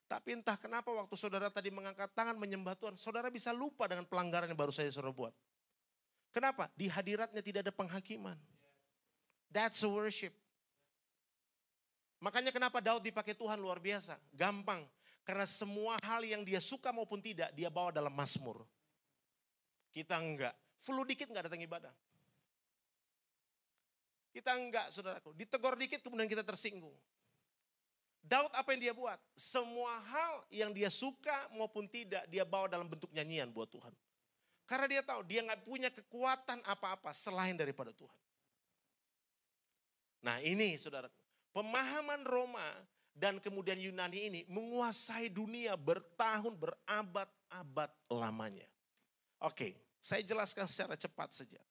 Tapi entah kenapa waktu saudara tadi mengangkat tangan menyembah Tuhan, saudara bisa lupa dengan pelanggaran yang baru saja saudara buat. Kenapa? Di hadiratnya tidak ada penghakiman. That's a worship. Makanya kenapa Daud dipakai Tuhan luar biasa. Gampang. Karena semua hal yang dia suka maupun tidak, dia bawa dalam Mazmur. Kita enggak. Flu dikit enggak datang ibadah. Kita enggak, saudaraku. Ditegur dikit kemudian kita tersinggung. Daud apa yang dia buat? Semua hal yang dia suka maupun tidak, dia bawa dalam bentuk nyanyian buat Tuhan. Karena dia tahu dia nggak punya kekuatan apa-apa selain daripada Tuhan. Nah ini saudaraku, pemahaman Roma dan kemudian Yunani ini menguasai dunia bertahun, berabad-abad lamanya. Oke, saya jelaskan secara cepat saja.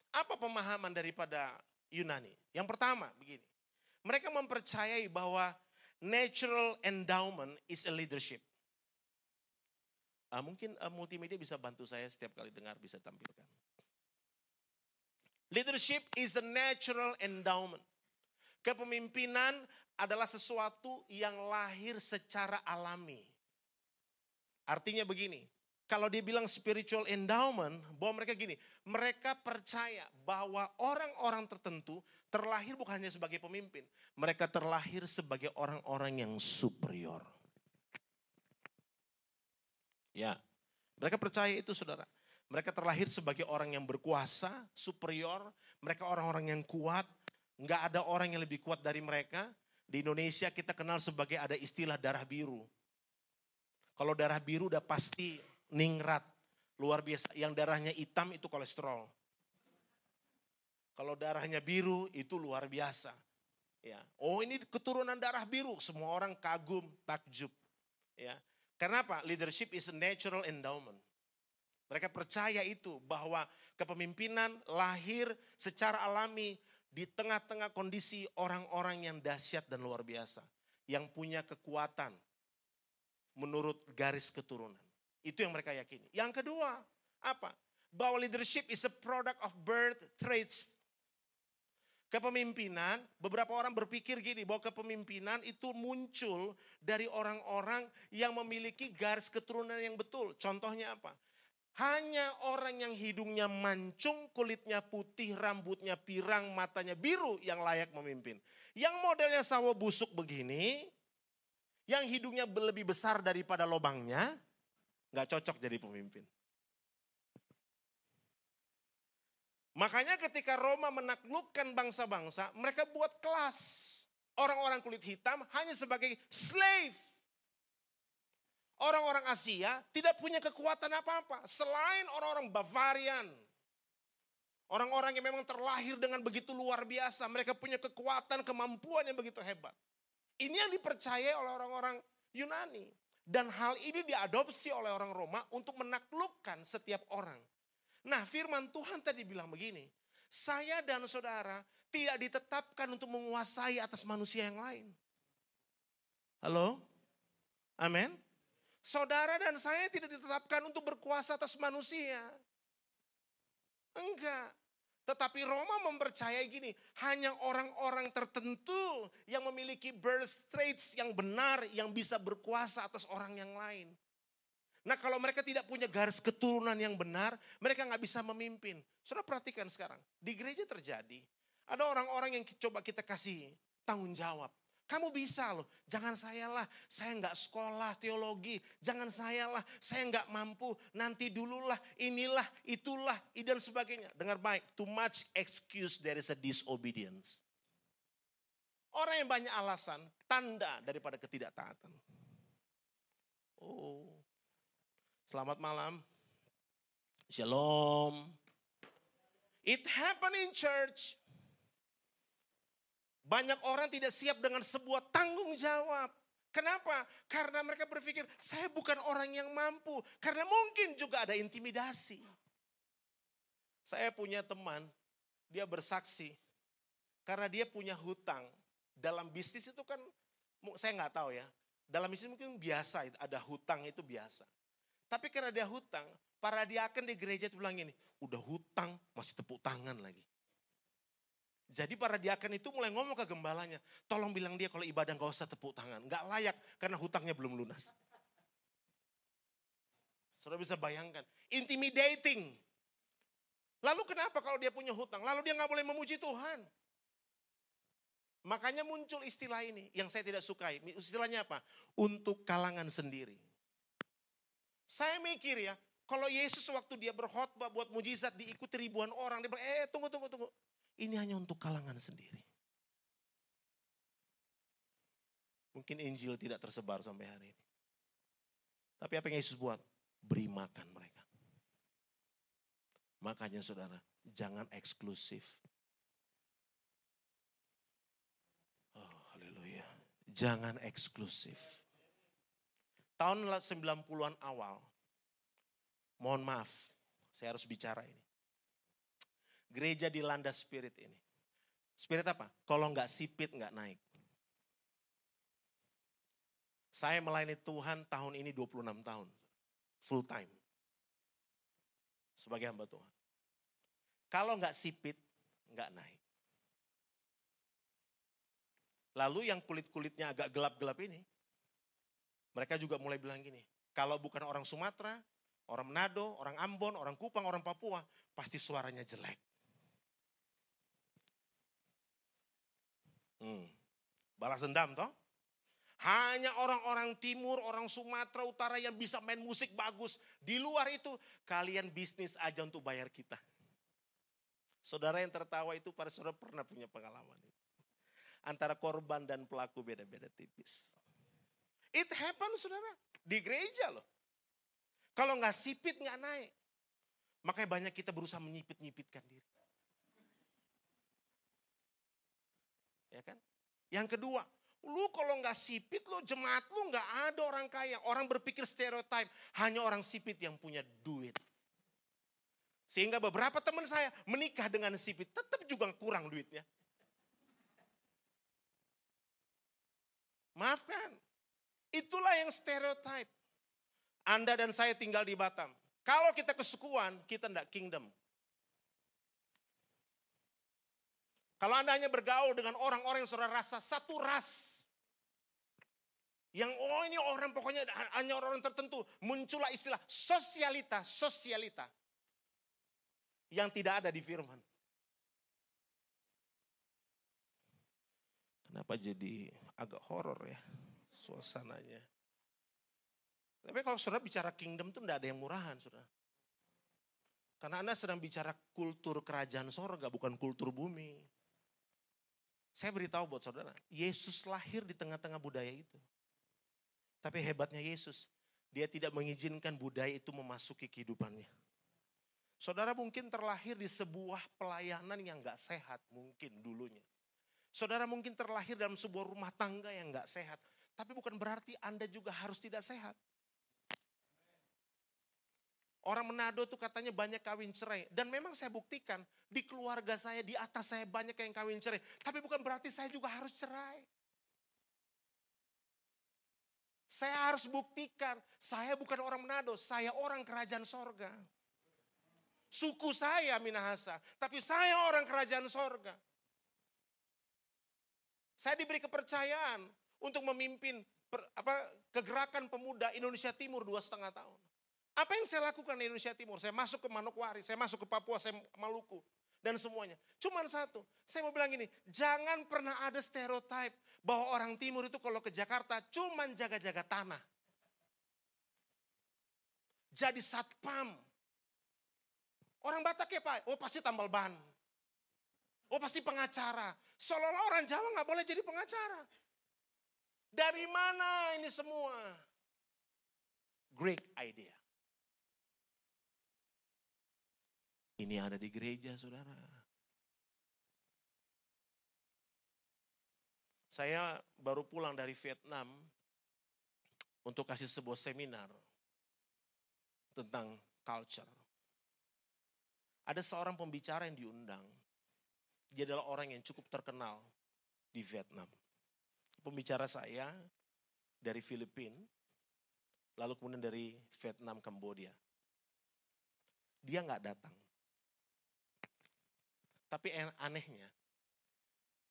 Apa pemahaman daripada Yunani? Yang pertama begini, mereka mempercayai bahwa natural endowment is a leadership. Mungkin multimedia bisa bantu saya setiap kali dengar bisa tampilkan. Leadership is a natural endowment. Kepemimpinan adalah sesuatu yang lahir secara alami. Artinya begini, kalau dia bilang spiritual endowment, bahwa mereka gini, mereka percaya bahwa orang-orang tertentu terlahir bukan hanya sebagai pemimpin. Mereka terlahir sebagai orang-orang yang superior. Ya, mereka percaya itu saudara. Mereka terlahir sebagai orang yang berkuasa, superior. Mereka orang-orang yang kuat. Enggak ada orang yang lebih kuat dari mereka. Di Indonesia kita kenal sebagai ada istilah darah biru. Kalau darah biru udah pasti ningrat, luar biasa. Yang darahnya hitam itu kolesterol. Kalau darahnya biru itu luar biasa. Ya, oh ini keturunan darah biru, semua orang kagum, takjub. Ya, kenapa? Leadership is a natural endowment. Mereka percaya itu bahwa kepemimpinan lahir secara alami di tengah-tengah kondisi orang-orang yang dahsyat dan luar biasa, yang punya kekuatan. menurut garis keturunan. Itu yang mereka yakini. Yang kedua, apa? Bahwa leadership is a product of birth traits. Kepemimpinan, beberapa orang berpikir gini, bahwa kepemimpinan itu muncul dari orang-orang yang memiliki garis keturunan yang betul. Contohnya apa? Hanya orang yang hidungnya mancung, kulitnya putih, rambutnya pirang, matanya biru yang layak memimpin. Yang modelnya sawo busuk begini, yang hidungnya lebih besar daripada lobangnya, gak cocok jadi pemimpin. Makanya ketika Roma menaklukkan bangsa-bangsa, mereka buat kelas orang-orang kulit hitam hanya sebagai slave. Orang-orang Asia tidak punya kekuatan apa-apa selain orang-orang Bavarian. Orang-orang yang memang terlahir dengan begitu luar biasa. Mereka punya kekuatan, kemampuan yang begitu hebat. Ini yang dipercayai oleh orang-orang Yunani. Dan hal ini diadopsi oleh orang Roma untuk menaklukkan setiap orang. Nah, firman Tuhan tadi bilang begini. Saya dan saudara tidak ditetapkan untuk menguasai atas manusia yang lain. Halo? Amin? Saudara dan saya tidak ditetapkan untuk berkuasa atas manusia. Enggak. Tetapi Roma mempercayai gini, hanya orang-orang tertentu yang memiliki birth traits yang benar, yang bisa berkuasa atas orang yang lain. Nah, kalau mereka tidak punya garis keturunan yang benar, mereka nggak bisa memimpin. Saudara perhatikan sekarang, di gereja terjadi, ada orang-orang yang coba kita kasih tanggung jawab. Kamu bisa loh, jangan saya nggak sekolah teologi, jangan saya nggak mampu, nanti dululah, inilah, itulah, dan sebagainya. Dengar baik, too much excuse, there is a disobedience. Orang yang banyak alasan, tanda daripada ketidaktaatan. Oh, selamat malam, shalom. It happened in church. Banyak orang tidak siap dengan sebuah tanggung jawab. Kenapa? Karena mereka berpikir, saya bukan orang yang mampu. Karena mungkin juga ada intimidasi. Saya punya teman, dia bersaksi. Karena dia punya hutang. Dalam bisnis itu kan, saya nggak tahu ya. Dalam bisnis mungkin biasa, ada hutang itu biasa. Tapi karena dia hutang, para diaken di gereja itu bilang gini, udah hutang masih tepuk tangan lagi. Jadi para diaken itu mulai ngomong ke gembalanya, tolong bilang dia kalau ibadah gak usah tepuk tangan. Gak layak karena hutangnya belum lunas. Saudara bisa bayangkan, intimidating. Lalu kenapa kalau dia punya hutang? Lalu dia gak boleh memuji Tuhan. Makanya muncul istilah ini yang saya tidak sukai. Istilahnya apa? Untuk kalangan sendiri. Saya mikir ya, kalau Yesus waktu dia berkhotbah buat mujizat diikuti ribuan orang. Dia bilang, tunggu. Ini hanya untuk kalangan sendiri. Mungkin Injil tidak tersebar sampai hari ini. Tapi apa yang Yesus buat? Beri makan mereka. Makanya saudara, jangan eksklusif. Oh, haleluya. Jangan eksklusif. Tahun 90-an awal, mohon maaf, saya harus bicara ini. Gereja dilanda spirit ini. Spirit apa? Kalau nggak sipit nggak naik. Saya melayani Tuhan tahun ini 26 tahun. Full time. Sebagai hamba Tuhan. Kalau nggak sipit nggak naik. Lalu yang kulit-kulitnya agak gelap-gelap ini. Mereka juga mulai bilang gini. Kalau bukan orang Sumatera, orang Manado, orang Ambon, orang Kupang, orang Papua. Pasti suaranya jelek. Balas dendam toh? Hanya orang-orang timur, orang Sumatera Utara yang bisa main musik bagus. Di luar itu kalian bisnis aja untuk bayar kita. Saudara yang tertawa itu para saudara pernah punya pengalaman. Antara korban dan pelaku beda-beda tipis. It happen saudara, di gereja loh. Kalau nggak sipit nggak naik. Makanya banyak kita berusaha menyipit-nyipitkan diri. Ya kan? Yang kedua, lu kalau nggak sipit lu jemaat lu nggak ada orang kaya. Orang berpikir stereotip, hanya orang sipit yang punya duit. Sehingga beberapa teman saya menikah dengan sipit, tetap juga kurang duitnya. Maafkan. Itulah yang stereotype. Anda dan saya tinggal di Batam. Kalau kita kesukuan, kita tidak kingdom. Kalau Anda hanya bergaul dengan orang-orang yang saudara rasa satu ras. Yang ini orang pokoknya hanya orang tertentu. Muncullah istilah sosialita. Yang tidak ada di firman. Kenapa jadi agak horor ya suasananya. Tapi kalau saudara bicara kingdom itu tidak ada yang murahan saudara. Karena Anda sedang bicara kultur kerajaan sorga bukan kultur bumi. Saya beritahu buat saudara, Yesus lahir di tengah-tengah budaya itu. Tapi hebatnya Yesus, dia tidak mengizinkan budaya itu memasuki kehidupannya. Saudara mungkin terlahir di sebuah pelayanan yang gak sehat mungkin dulunya. Saudara mungkin terlahir dalam sebuah rumah tangga yang gak sehat. Tapi bukan berarti Anda juga harus tidak sehat. Orang Manado tuh katanya banyak kawin cerai. Dan memang saya buktikan di keluarga saya, di atas saya banyak yang kawin cerai. Tapi bukan berarti saya juga harus cerai. Saya harus buktikan, saya bukan orang Manado, saya orang kerajaan sorga. Suku saya Minahasa, tapi saya orang kerajaan sorga. Saya diberi kepercayaan untuk memimpin kegerakan pemuda Indonesia Timur 2,5 tahun. Apa yang saya lakukan di Indonesia Timur? Saya masuk ke Manokwari, saya masuk ke Papua, saya Maluku. Dan semuanya. Cuman satu, saya mau bilang gini, jangan pernah ada stereotype bahwa orang Timur itu kalau ke Jakarta cuman jaga-jaga tanah. Jadi satpam. Orang Batak ya Pak, oh pasti tambal ban. Oh pasti pengacara. Seolah-olah orang Jawa gak boleh jadi pengacara. Dari mana ini semua? Great idea. Ini ada di gereja, saudara. Saya baru pulang dari Vietnam untuk kasih sebuah seminar tentang culture. Ada seorang pembicara yang diundang. Dia adalah orang yang cukup terkenal di Vietnam. Pembicara saya dari Filipina, lalu kemudian dari Vietnam, Kambodia. Dia nggak datang. Tapi anehnya,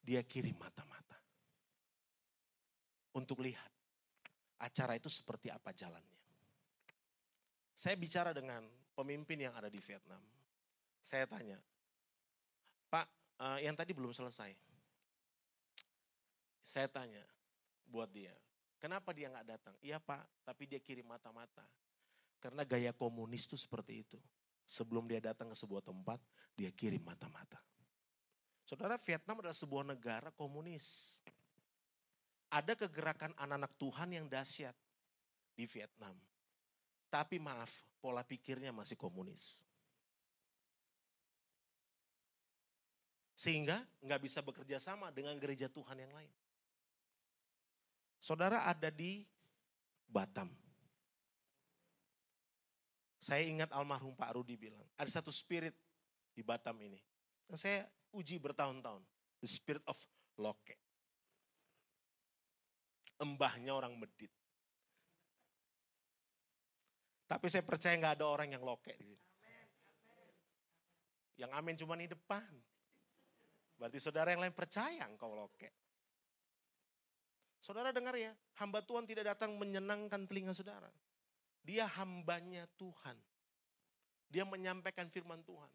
dia kirim mata-mata. Untuk lihat acara itu seperti apa jalannya. Saya bicara dengan pemimpin yang ada di Vietnam. Saya tanya, Pak, yang tadi belum selesai. Saya tanya buat dia, kenapa dia nggak datang? Iya Pak, tapi dia kirim mata-mata. Karena gaya komunis itu seperti itu. Sebelum dia datang ke sebuah tempat, dia kirim mata-mata. Saudara, Vietnam adalah sebuah negara komunis. Ada kegerakan anak-anak Tuhan yang dahsyat di Vietnam. Tapi maaf, pola pikirnya masih komunis. Sehingga nggak bisa bekerja sama dengan gereja Tuhan yang lain. Saudara ada di Batam. Saya ingat almarhum Pak Rudi bilang, ada satu spirit di Batam ini. Dan saya uji bertahun-tahun. The spirit of loke. Embahnya orang medit. Tapi saya percaya gak ada orang yang loke di sini. Yang amin cuma di depan. Berarti saudara yang lain percaya engkau loke. Saudara dengar ya, hamba Tuhan tidak datang menyenangkan telinga saudara. Dia hambanya Tuhan. Dia menyampaikan firman Tuhan.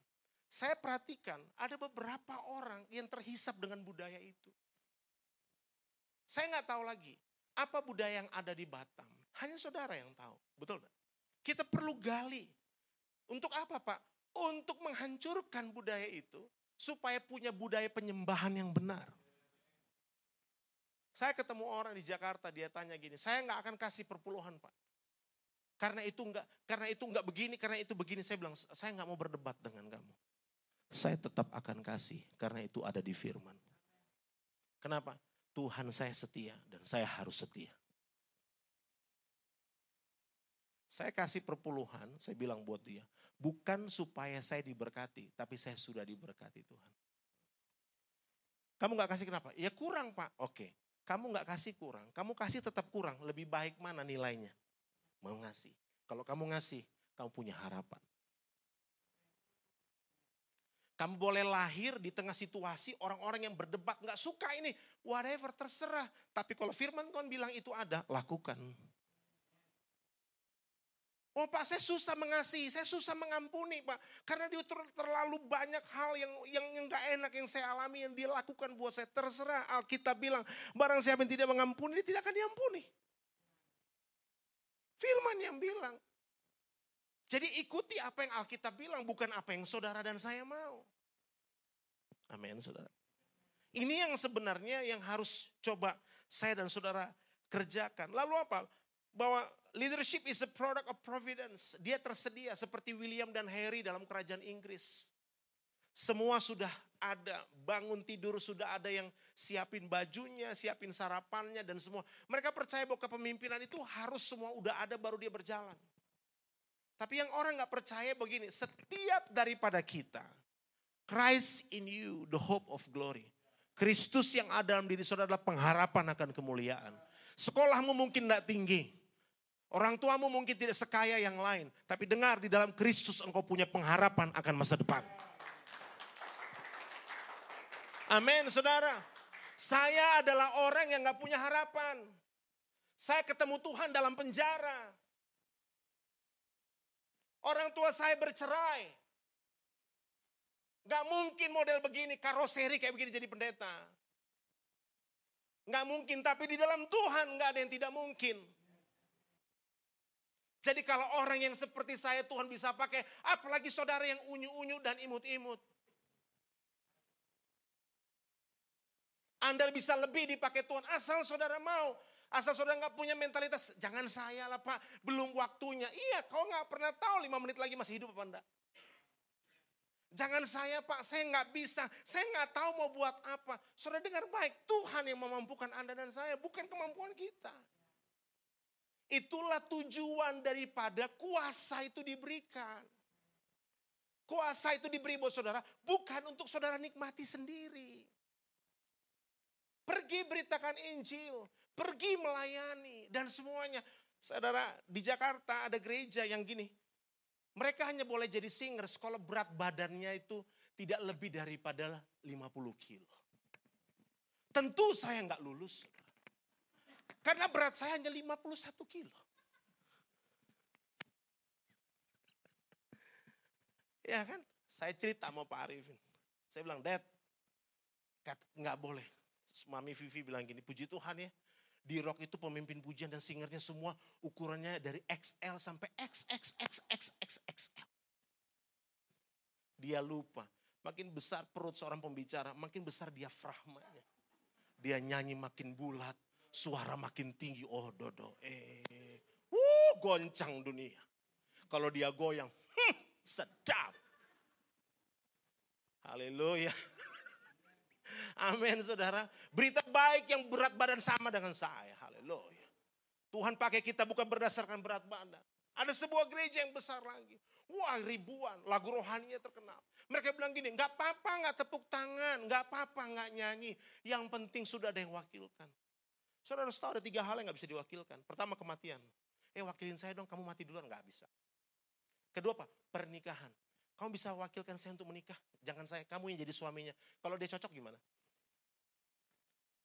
Saya perhatikan ada beberapa orang yang terhisap dengan budaya itu. Saya nggak tahu lagi apa budaya yang ada di Batam. Hanya saudara yang tahu, betul gak? Kita perlu gali. Untuk apa Pak? Untuk menghancurkan budaya itu supaya punya budaya penyembahan yang benar. Saya ketemu orang di Jakarta, dia tanya gini, saya nggak akan kasih perpuluhan Pak. Karena itu enggak begini, karena itu begini. Saya bilang, saya enggak mau berdebat dengan kamu. Saya tetap akan kasih, karena itu ada di firman. Kenapa? Tuhan saya setia, dan saya harus setia. Saya kasih perpuluhan, saya bilang buat dia. Bukan supaya saya diberkati, tapi saya sudah diberkati Tuhan. Kamu enggak kasih kenapa? Ya kurang Pak. Oke, Kamu nggak kasih kurang, kamu kasih tetap kurang. Lebih baik mana nilainya? Mau ngasih. Kalau kamu ngasih, kamu punya harapan. Kamu boleh lahir di tengah situasi orang-orang yang berdebat, nggak suka ini, whatever, terserah. Tapi kalau firman Tuhan bilang itu ada, lakukan. Oh Pak, saya susah mengasihi, saya susah mengampuni Pak. Karena dia terlalu banyak hal yang gak enak yang saya alami, yang dia lakukan buat saya. Terserah, Alkitab bilang, barang siapa yang tidak mengampuni, dia tidak akan diampuni. Firman yang bilang. Jadi ikuti apa yang Alkitab bilang, bukan apa yang saudara dan saya mau. Amin saudara. Ini yang sebenarnya yang harus coba saya dan saudara kerjakan. Lalu apa? Bahwa leadership is a product of providence. Dia tersedia seperti William dan Harry dalam kerajaan Inggris. Semua sudah ada, bangun tidur sudah ada yang siapin bajunya, siapin sarapannya dan semua. Mereka percaya bahwa kepemimpinan itu harus semua udah ada baru dia berjalan. Tapi yang orang gak percaya begini, setiap daripada kita, Christ in you, the hope of glory. Kristus yang ada dalam diri saudara adalah pengharapan akan kemuliaan. Sekolahmu mungkin gak tinggi. Orang tuamu mungkin tidak sekaya yang lain. Tapi dengar, di dalam Kristus engkau punya pengharapan akan masa depan. Amin saudara. Saya adalah orang yang gak punya harapan. Saya ketemu Tuhan dalam penjara. Orang tua saya bercerai. Gak mungkin model begini, karoseri kayak begini jadi pendeta. Gak mungkin, tapi di dalam Tuhan gak ada yang tidak mungkin. Jadi kalau orang yang seperti saya Tuhan bisa pakai, apalagi saudara yang unyu-unyu dan imut-imut. Anda bisa lebih dipakai Tuhan asal saudara mau. Asal saudara gak punya mentalitas, jangan saya lah Pak, belum waktunya. Iya, kau gak pernah tahu 5 menit lagi masih hidup apa enggak. Jangan saya Pak, saya gak bisa, saya gak tahu mau buat apa. Saudara dengar baik, Tuhan yang memampukan Anda dan saya, bukan kemampuan kita. Itulah tujuan daripada kuasa itu diberikan. Kuasa itu diberi buat saudara, bukan untuk saudara nikmati sendiri. Pergi beritakan Injil, pergi melayani dan semuanya. Saudara, di Jakarta ada gereja yang gini. Mereka hanya boleh jadi singers kalau berat badannya itu tidak lebih daripada 50 kilo. Tentu saya nggak lulus. Karena berat saya hanya 51 kilo. Ya kan, saya cerita sama Pak Arifin. Saya bilang, Dad, nggak boleh. Terus Mami Vivi bilang gini, puji Tuhan ya. Di rock itu pemimpin pujian dan singernya semua ukurannya dari XL sampai XXXXXXL. Dia lupa, makin besar perut seorang pembicara, makin besar diafragmanya. Dia nyanyi makin bulat. Suara makin tinggi, oh dodo, goncang dunia. Kalau dia goyang, sedap. Haleluya. Amin saudara. Berita baik yang berat badan sama dengan saya. Haleluya. Tuhan pakai kita bukan berdasarkan berat badan. Ada sebuah gereja yang besar lagi. Wah ribuan, lagu rohaninya terkenal. Mereka bilang gini, gak apa-apa gak tepuk tangan, gak apa-apa gak nyanyi. Yang penting sudah ada yang wakilkan. Saudara harus tahu ada 3 hal yang gak bisa diwakilkan. Pertama kematian. Wakilin saya dong, kamu mati duluan. Gak bisa. Kedua apa? Pernikahan. Kamu bisa wakilkan saya untuk menikah. Jangan saya, kamu yang jadi suaminya. Kalau dia cocok gimana?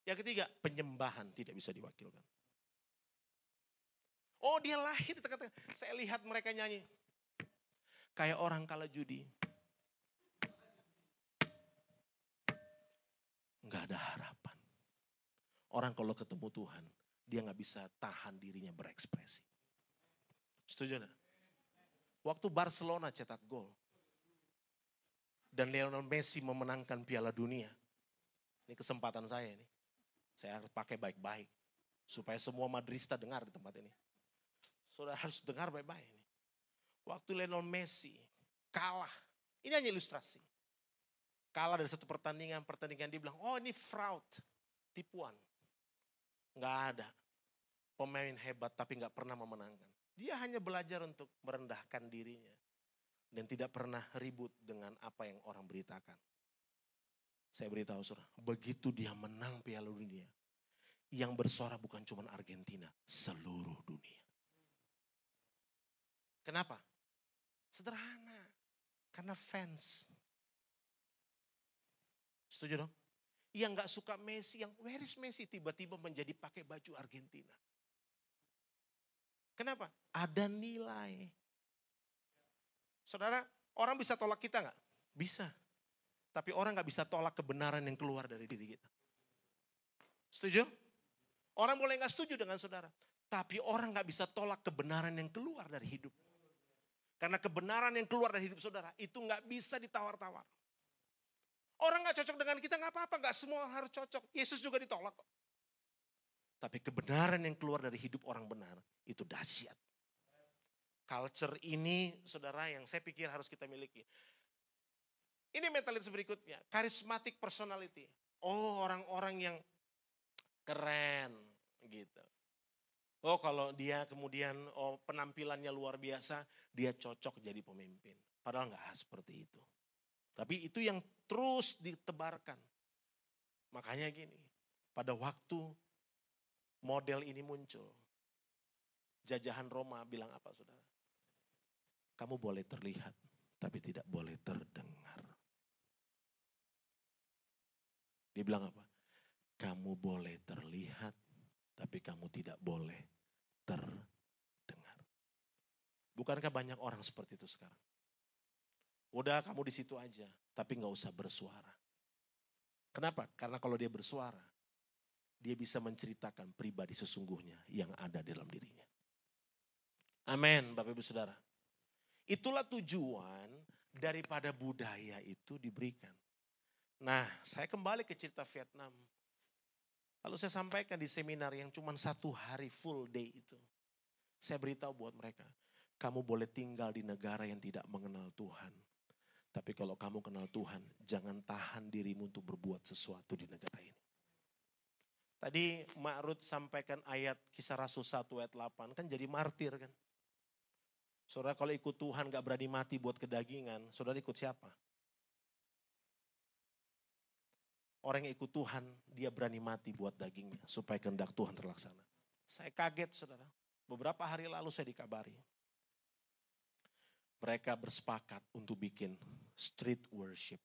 Yang ketiga, penyembahan tidak bisa diwakilkan. Oh dia lahir di tengah-tengah. Saya lihat mereka nyanyi. Kayak orang kalah judi. Gak ada harapan. Orang kalau ketemu Tuhan, dia gak bisa tahan dirinya berekspresi. Setuju gak? Waktu Barcelona cetak gol. Dan Lionel Messi memenangkan Piala Dunia. Ini kesempatan saya ini. Saya harus pakai baik-baik. Supaya semua Madrista dengar di tempat ini. Saudara harus dengar baik-baik ini. Waktu Lionel Messi kalah. Ini hanya ilustrasi. Kalah dari satu pertandingan dia bilang, oh ini fraud, tipuan. Nggak ada pemain hebat tapi nggak pernah memenangkan. Dia hanya belajar untuk merendahkan dirinya. Dan tidak pernah ribut dengan apa yang orang beritakan. Saya beritahu saudara, begitu dia menang Piala Dunia. yang bersuara bukan cuma Argentina, seluruh dunia. Kenapa? Sederhana, karena fans. Setuju dong? Yang gak suka Messi, yang where is Messi, tiba-tiba menjadi pakai baju Argentina. Kenapa? Ada nilai. Saudara, orang bisa tolak kita gak? Bisa. Tapi orang gak bisa tolak kebenaran yang keluar dari diri kita. Setuju? Orang boleh gak setuju dengan saudara. Tapi orang gak bisa tolak kebenaran yang keluar dari hidup. Karena kebenaran yang keluar dari hidup saudara itu gak bisa ditawar-tawar. Orang gak cocok dengan kita gak apa-apa, gak semua harus cocok. Yesus juga ditolak kok. Tapi kebenaran yang keluar dari hidup orang benar itu dahsyat. Culture ini saudara yang saya pikir harus kita miliki. Ini mentalitas berikutnya, charismatic personality. Oh, orang-orang yang keren gitu. Oh, kalau dia kemudian penampilannya luar biasa, dia cocok jadi pemimpin. Padahal nggak seperti itu. Tapi itu yang terus ditebarkan. Makanya gini, pada waktu model ini muncul, jajahan Roma bilang apa saudara? Kamu boleh terlihat, tapi tidak boleh terdengar. Dia bilang apa? Kamu boleh terlihat, tapi kamu tidak boleh terdengar. Bukankah banyak orang seperti itu sekarang? Udah kamu di situ aja, tapi gak usah bersuara. Kenapa? Karena kalau dia bersuara, dia bisa menceritakan pribadi sesungguhnya yang ada dalam dirinya. Amin, Bapak Ibu Saudara. Itulah tujuan daripada budaya itu diberikan. Nah, saya kembali ke cerita Vietnam. Lalu saya sampaikan di seminar yang cuma 1 hari full day itu. Saya beritahu buat mereka, kamu boleh tinggal di negara yang tidak mengenal Tuhan. Tapi kalau kamu kenal Tuhan, jangan tahan dirimu untuk berbuat sesuatu di negara ini. Tadi Mak Ruth sampaikan ayat Kisah Rasul 1 ayat 8, kan jadi martir kan. Saudara kalau ikut Tuhan gak berani mati buat kedagingan, saudara ikut siapa? Orang yang ikut Tuhan, dia berani mati buat dagingnya supaya kehendak Tuhan terlaksana. Saya kaget saudara, beberapa hari lalu saya dikabari. Mereka bersepakat untuk bikin street worship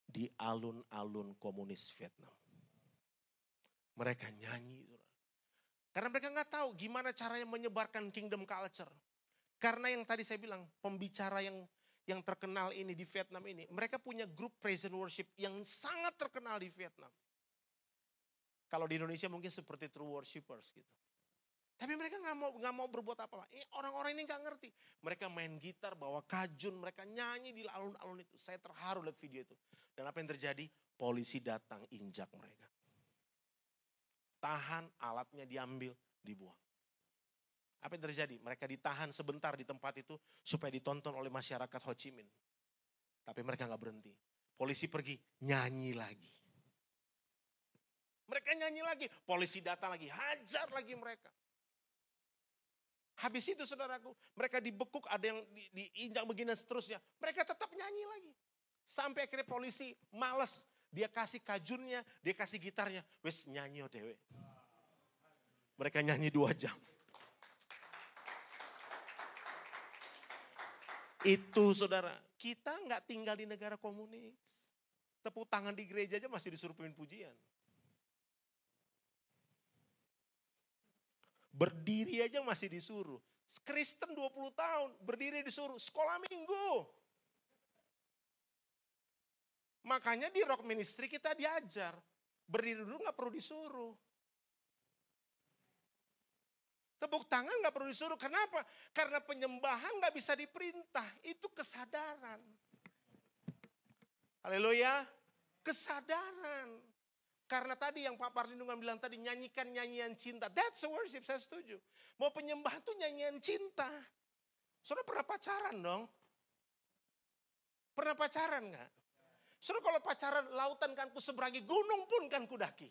di alun-alun komunis Vietnam. Mereka nyanyi. Karena mereka gak tahu gimana caranya menyebarkan kingdom culture. Karena yang tadi saya bilang, pembicara yang terkenal ini di Vietnam ini, mereka punya grup praise and worship yang sangat terkenal di Vietnam. Kalau di Indonesia mungkin seperti True Worshipers gitu. Tapi mereka nggak mau berbuat apa-apa. Orang-orang ini nggak ngerti. Mereka main gitar, bawa kajun, mereka nyanyi di alun-alun itu. Saya terharu lihat video itu. Dan apa yang terjadi? Polisi datang injak mereka. Tahan, alatnya diambil, dibuang. Apa yang terjadi? Mereka ditahan sebentar di tempat itu supaya ditonton oleh masyarakat Ho Chi Minh. Tapi mereka gak berhenti. Polisi pergi, nyanyi lagi. Mereka nyanyi lagi, polisi datang lagi, hajar lagi mereka. Habis itu saudaraku, mereka dibekuk, ada yang diinjak begini dan seterusnya. Mereka tetap nyanyi lagi. Sampai akhirnya polisi males, dia kasih kajunnya, dia kasih gitarnya. Wes nyanyi dewe. Mereka nyanyi 2 jam. Itu saudara, kita nggak tinggal di negara komunis. Tepuk tangan di gereja aja masih disuruh pimpin pujian. Berdiri aja masih disuruh. Kristen 20 tahun, berdiri disuruh. Sekolah minggu. Makanya di rock ministry kita diajar. Berdiri dulu nggak perlu disuruh. Tepuk tangan gak perlu disuruh. Kenapa? Karena penyembahan gak bisa diperintah. Itu kesadaran. Haleluya. Kesadaran. Karena tadi yang Pak Parlindungan bilang tadi, nyanyikan nyanyian cinta. That's a worship, saya setuju. Mau penyembahan itu nyanyian cinta. Saudara pernah pacaran dong? Pernah pacaran gak? Saudara kalau pacaran, lautan kan ku seberangi, gunung pun kan ku daki.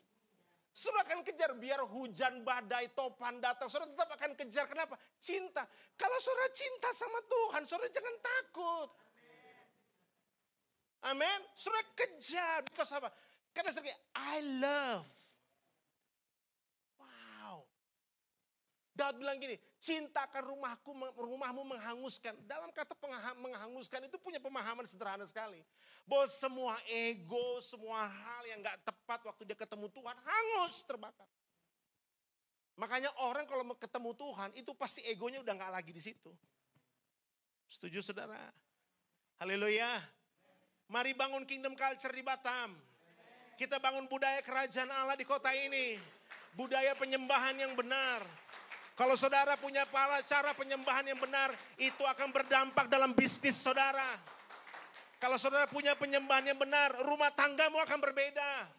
Saudara akan kejar, biar hujan, badai, topan datang. Saudara tetap akan kejar, kenapa? Cinta. Kalau saudara cinta sama Tuhan, saudara jangan takut. Amin. Saudara kejar, because apa? Karena saudara I love. Daud bilang gini, cintakan rumahmu menghanguskan. Dalam kata menghanguskan itu punya pemahaman sederhana sekali. Bahwa semua ego, semua hal yang gak tepat waktu dia ketemu Tuhan, hangus terbakar. Makanya orang kalau mau ketemu Tuhan, itu pasti egonya udah gak lagi di situ. Setuju saudara? Haleluya. Mari bangun kingdom culture di Batam. Kita bangun budaya kerajaan Allah di kota ini. Budaya penyembahan yang benar. Kalau saudara punya cara penyembahan yang benar, itu akan berdampak dalam bisnis saudara. Kalau saudara punya penyembahan yang benar, rumah tanggamu akan berbeda.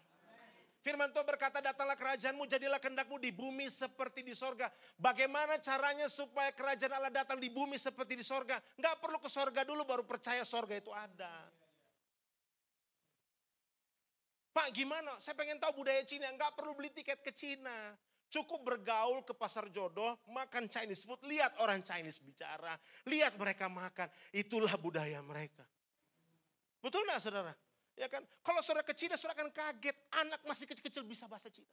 Firman Tuhan berkata, datanglah kerajaanmu, jadilah kehendakmu di bumi seperti di sorga. Bagaimana caranya supaya kerajaan Allah datang di bumi seperti di sorga? Enggak perlu ke sorga dulu baru percaya sorga itu ada. Pak gimana? Saya pengen tahu budaya Cina, enggak perlu beli tiket ke Cina. Cukup bergaul ke pasar jodoh, makan Chinese food, lihat orang Chinese bicara, lihat mereka makan, itulah budaya mereka. Betul gak saudara? Ya kan? Kalau saudara ke Cina, saudara akan kaget, anak masih kecil-kecil bisa bahasa Cina.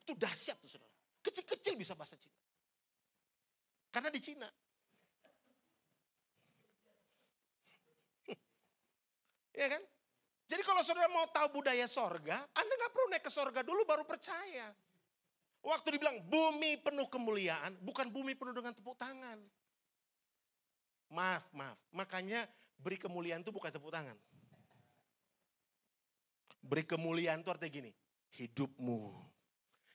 Itu dahsyat tuh saudara, kecil-kecil bisa bahasa Cina. Karena di Cina. Ya kan? Jadi kalau saudara mau tahu budaya sorga, Anda gak perlu naik ke sorga dulu baru percaya. Waktu dibilang bumi penuh kemuliaan, bukan bumi penuh dengan tepuk tangan. Maaf. Makanya beri kemuliaan itu bukan tepuk tangan. Beri kemuliaan itu artinya gini, hidupmu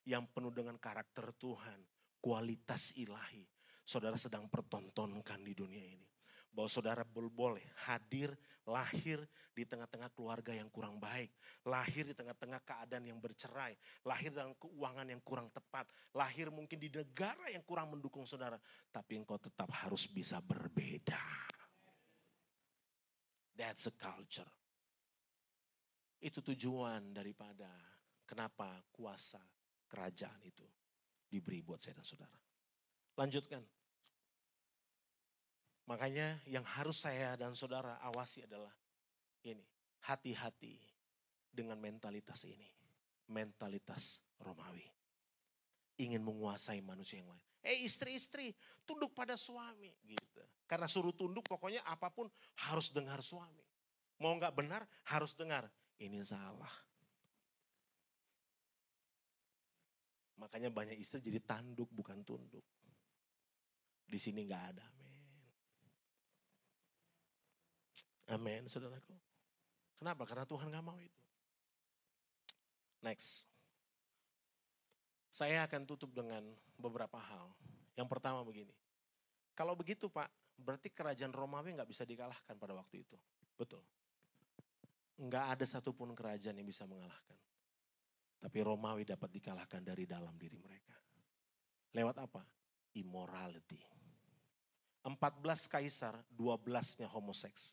yang penuh dengan karakter Tuhan, kualitas ilahi. Saudara sedang pertontonkan di dunia ini. Bahwa saudara boleh hadir, lahir di tengah-tengah keluarga yang kurang baik. Lahir di tengah-tengah keadaan yang bercerai. Lahir dalam keuangan yang kurang tepat. Lahir mungkin di negara yang kurang mendukung saudara. Tapi engkau tetap harus bisa berbeda. That's a culture. Itu tujuan daripada kenapa kuasa kerajaan itu diberi buat saya dan saudara. Lanjutkan. Makanya yang harus saya dan saudara awasi adalah ini. Hati-hati dengan mentalitas ini. Mentalitas Romawi. Ingin menguasai manusia yang lain. Istri-istri tunduk pada suami. Gitu. Karena suruh tunduk pokoknya apapun harus dengar suami. Mau gak benar harus dengar. Ini salah. Makanya banyak istri jadi tanduk bukan tunduk. Di sini gak ada. Amin, saudaraku. Kenapa? Karena Tuhan gak mau itu. Next. Saya akan tutup dengan beberapa hal. Yang pertama begini. Kalau begitu Pak, berarti kerajaan Romawi gak bisa dikalahkan pada waktu itu. Betul. Gak ada satupun kerajaan yang bisa mengalahkan. Tapi Romawi dapat dikalahkan dari dalam diri mereka. Lewat apa? Immorality. 14 kaisar, 12-nya homoseks.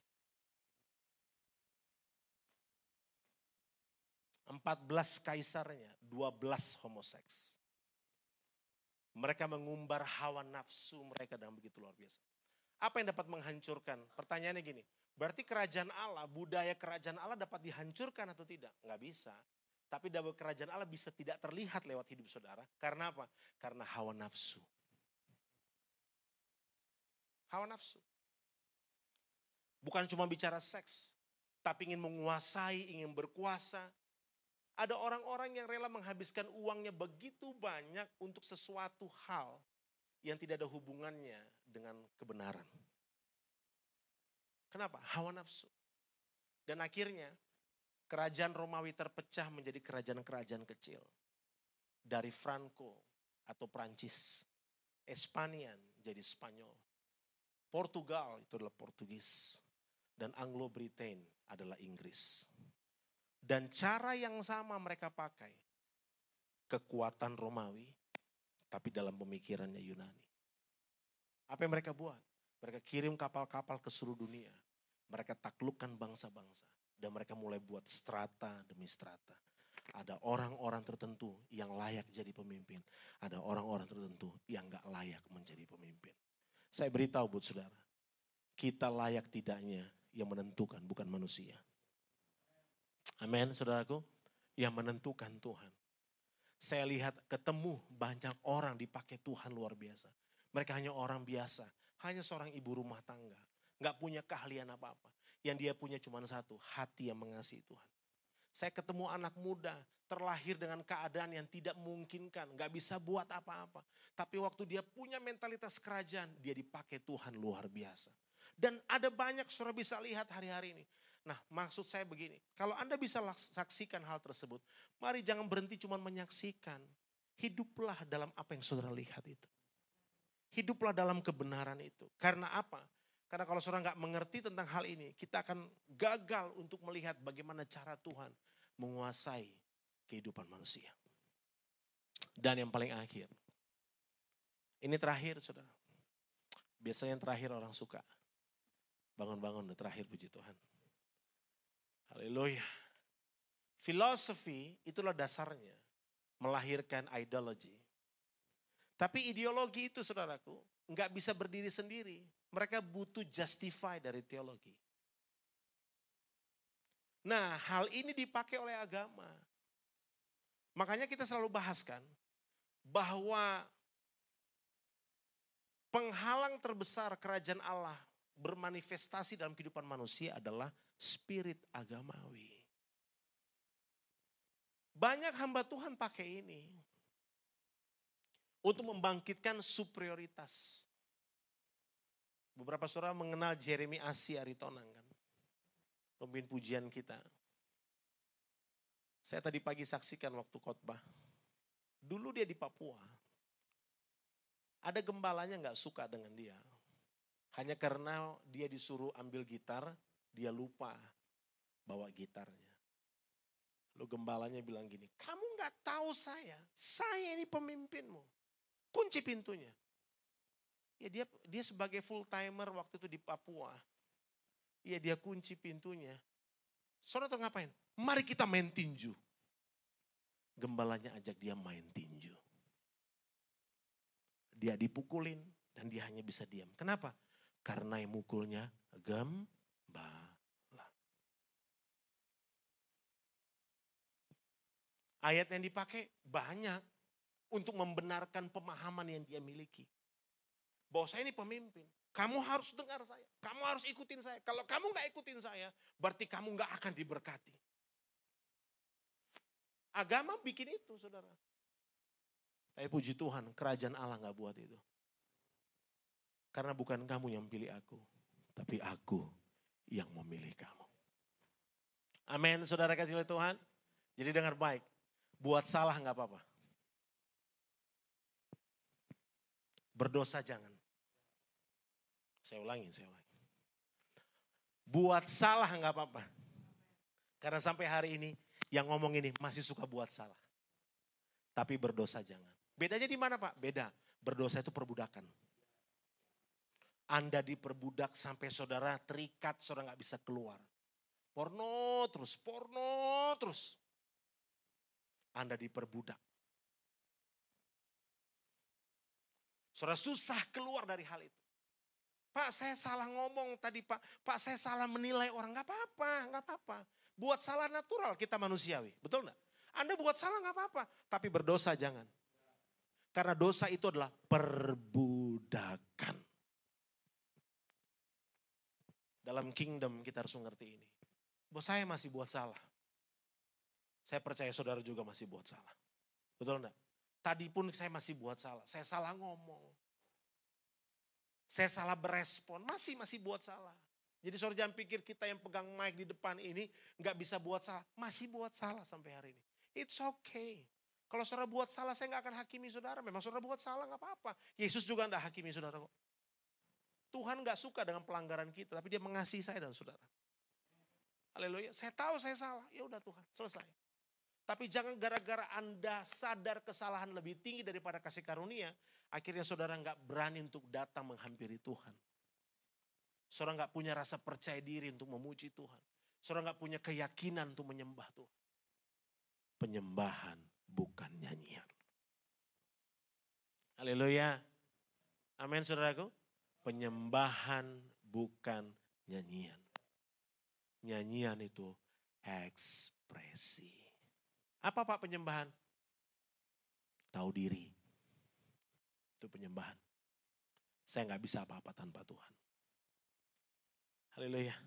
14 kaisarnya, 12 homoseks. Mereka mengumbar hawa nafsu mereka dengan begitu luar biasa. Apa yang dapat menghancurkan? Pertanyaannya gini, berarti kerajaan Allah, budaya kerajaan Allah dapat dihancurkan atau tidak? Nggak bisa. Tapi kerajaan Allah bisa tidak terlihat lewat hidup saudara. Karena apa? Karena hawa nafsu. Hawa nafsu. Bukan cuma bicara seks, tapi ingin menguasai, ingin berkuasa. Ada orang-orang yang rela menghabiskan uangnya begitu banyak untuk sesuatu hal yang tidak ada hubungannya dengan kebenaran. Kenapa? Hawa nafsu. Dan akhirnya kerajaan Romawi terpecah menjadi kerajaan-kerajaan kecil. Dari Franco atau Prancis, Espanyol jadi Spanyol, Portugal itu adalah Portugis, dan Anglo-Britain adalah Inggris. Dan cara yang sama mereka pakai. Kekuatan Romawi, tapi dalam pemikirannya Yunani. Apa yang mereka buat? Mereka kirim kapal-kapal ke seluruh dunia. Mereka taklukkan bangsa-bangsa. Dan mereka mulai buat strata demi strata. Ada orang-orang tertentu yang layak jadi pemimpin. Ada orang-orang tertentu yang gak layak menjadi pemimpin. Saya beritahu buat saudara. Kita layak tidaknya yang menentukan, bukan manusia. Amin, saudaraku. Yang menentukan Tuhan. Saya lihat ketemu banyak orang dipakai Tuhan luar biasa. Mereka hanya orang biasa, hanya seorang ibu rumah tangga. Gak punya keahlian apa-apa. Yang dia punya cuma satu, hati yang mengasihi Tuhan. Saya ketemu anak muda, terlahir dengan keadaan yang tidak memungkinkan, gak bisa buat apa-apa. Tapi waktu dia punya mentalitas kerajaan, dia dipakai Tuhan luar biasa. Dan ada banyak saudara bisa lihat hari-hari ini. Nah, maksud saya begini, kalau Anda bisa saksikan hal tersebut, mari jangan berhenti cuma menyaksikan. Hiduplah dalam apa yang saudara lihat itu. Hiduplah dalam kebenaran itu. Karena apa? Karena kalau saudara nggak mengerti tentang hal ini, kita akan gagal untuk melihat bagaimana cara Tuhan menguasai kehidupan manusia. Dan yang paling akhir, ini terakhir saudara. Biasanya yang terakhir orang suka. Bangun-bangun udah terakhir, puji Tuhan. Haleluya. Filosofi itulah dasarnya melahirkan ideologi. Tapi ideologi itu saudaraku nggak bisa berdiri sendiri. Mereka butuh justify dari teologi. Nah, hal ini dipakai oleh agama. Makanya kita selalu bahaskan bahwa penghalang terbesar kerajaan Allah bermanifestasi dalam kehidupan manusia adalah spirit agamawi. Banyak hamba Tuhan pakai ini untuk membangkitkan superioritas. Beberapa saudara mengenal Jeremy Asi Aritonang kan, pemimpin pujian kita. Saya tadi pagi saksikan waktu khotbah. Dulu dia di Papua. Ada gembalanya gak suka dengan dia. Hanya karena dia disuruh ambil gitar, dia lupa bawa gitarnya. Lalu gembalanya bilang gini, kamu gak tahu saya ini pemimpinmu. Kunci pintunya. Ya dia sebagai full timer waktu itu di Papua. Ya dia kunci pintunya. Saudara tahu ngapain? Mari kita main tinju. Gembalanya ajak dia main tinju. Dia dipukulin dan dia hanya bisa diam. Kenapa? Karena yang mukulnya gembala. Ayat yang dipakai banyak untuk membenarkan pemahaman yang dia miliki. Bahwa saya ini pemimpin, kamu harus dengar saya, kamu harus ikutin saya. Kalau kamu gak ikutin saya, berarti kamu gak akan diberkati. Agama bikin itu saudara. Tapi puji Tuhan, kerajaan Allah gak buat itu. Karena bukan kamu yang pilih aku, tapi aku yang memilih kamu. Amin, saudara kasih oleh Tuhan. Jadi dengar baik, buat salah gak apa-apa. Berdosa jangan. Saya ulangi. Buat salah gak apa-apa. Karena sampai hari ini yang ngomong ini masih suka buat salah. Tapi berdosa jangan. Bedanya di mana Pak? Beda. Berdosa itu perbudakan. Anda diperbudak sampai saudara terikat, saudara gak bisa keluar. Porno terus. Anda diperbudak. Saudara susah keluar dari hal itu. Pak saya salah ngomong tadi Pak. Pak saya salah menilai orang. Gak apa-apa. Buat salah natural kita manusiawi. Betul gak? Anda buat salah gak apa-apa. Tapi berdosa jangan. Karena dosa itu adalah perbudakan. Dalam kingdom kita harus mengerti ini. Bahwa saya masih buat salah. Saya percaya saudara juga masih buat salah. Betul enggak? Tadi pun saya masih buat salah. Saya salah ngomong. Saya salah berespon. Masih buat salah. Jadi saudara jangan pikir kita yang pegang mic di depan ini gak bisa buat salah. Masih buat salah sampai hari ini. It's okay. Kalau saudara buat salah saya gak akan hakimi saudara. Memang saudara buat salah gak apa-apa. Yesus juga gak hakimi saudara kok. Tuhan gak suka dengan pelanggaran kita. Tapi dia mengasihi saya dan saudara. Haleluya. Saya tahu saya salah. Ya udah Tuhan selesai. Tapi jangan gara-gara Anda sadar kesalahan lebih tinggi daripada kasih karunia. Akhirnya saudara gak berani untuk datang menghampiri Tuhan. Saudara gak punya rasa percaya diri untuk memuji Tuhan. Saudara gak punya keyakinan untuk menyembah Tuhan. Penyembahan bukan nyanyian. Haleluya. Amin saudaraku. Penyembahan bukan nyanyian. Nyanyian itu ekspresi. Apa Pak penyembahan? tahu diri. Itu penyembahan. Saya nggak bisa apa-apa tanpa Tuhan. Haleluya.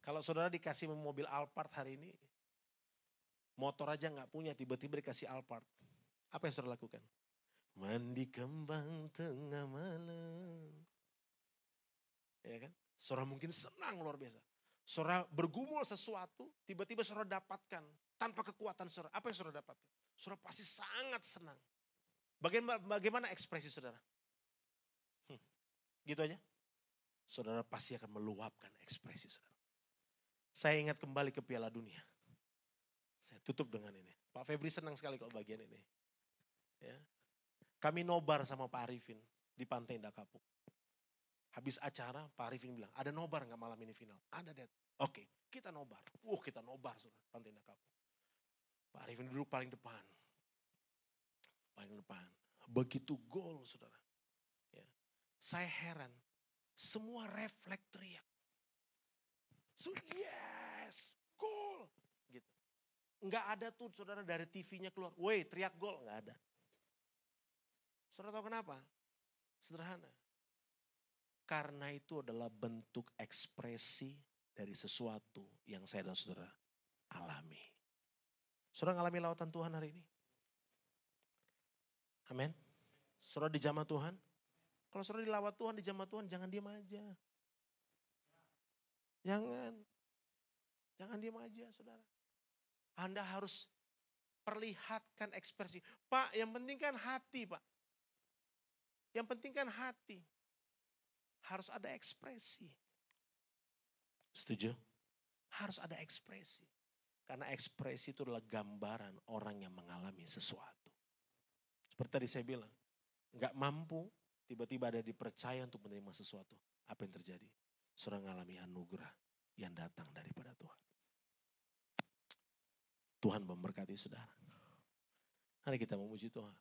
Kalau saudara dikasih mobil Alphard hari ini, motor aja nggak punya, tiba-tiba dikasih Alphard. Apa yang saudara lakukan? Mandi kembang tengah malam. Ya kan? Saudara mungkin senang luar biasa. Saudara bergumul sesuatu, tiba-tiba saudara dapatkan tanpa kekuatan saudara. Apa yang saudara dapatkan? Saudara pasti sangat senang. Bagaimana ekspresi saudara? Gitu aja. Saudara pasti akan meluapkan ekspresi saudara. Saya ingat kembali ke Piala Dunia. Saya tutup dengan ini. Pak Febri senang sekali kalau bagian ini. Ya. Kami nobar sama Pak Arifin di Pantai Indah Kapuk. Habis acara Pak Arifin bilang, ada nobar gak malam ini final? Ada, Dad. Oke, kita nobar. Kita nobar saudara, Pantai Indah Kapuk. Pak Arifin duduk paling depan. Paling depan. Begitu gol saudara. Ya. Saya heran. Semua refleks teriak. So, yes, gol. Gitu. Enggak ada tuh saudara dari TV-nya keluar. Woi, teriak gol. Enggak ada. Saudara tahu kenapa? Sederhana. Karena itu adalah bentuk ekspresi dari sesuatu yang saya dan saudara alami. Saudara ngalami lawatan Tuhan hari ini? Amin. Saudara di jamaah Tuhan? Kalau saudara dilawat Tuhan, di jamaah Tuhan, jangan diam aja. Jangan diam aja saudara. Anda harus perlihatkan ekspresi. Pak, yang penting kan hati Pak. Yang penting kan hati. Harus ada ekspresi. Setuju? Harus ada ekspresi. Karena ekspresi itu adalah gambaran orang yang mengalami sesuatu. Seperti tadi saya bilang, gak mampu, tiba-tiba ada dipercaya untuk menerima sesuatu. Apa yang terjadi? Saudara mengalami anugerah yang datang daripada Tuhan. Tuhan memberkati saudara. Mari kita memuji Tuhan.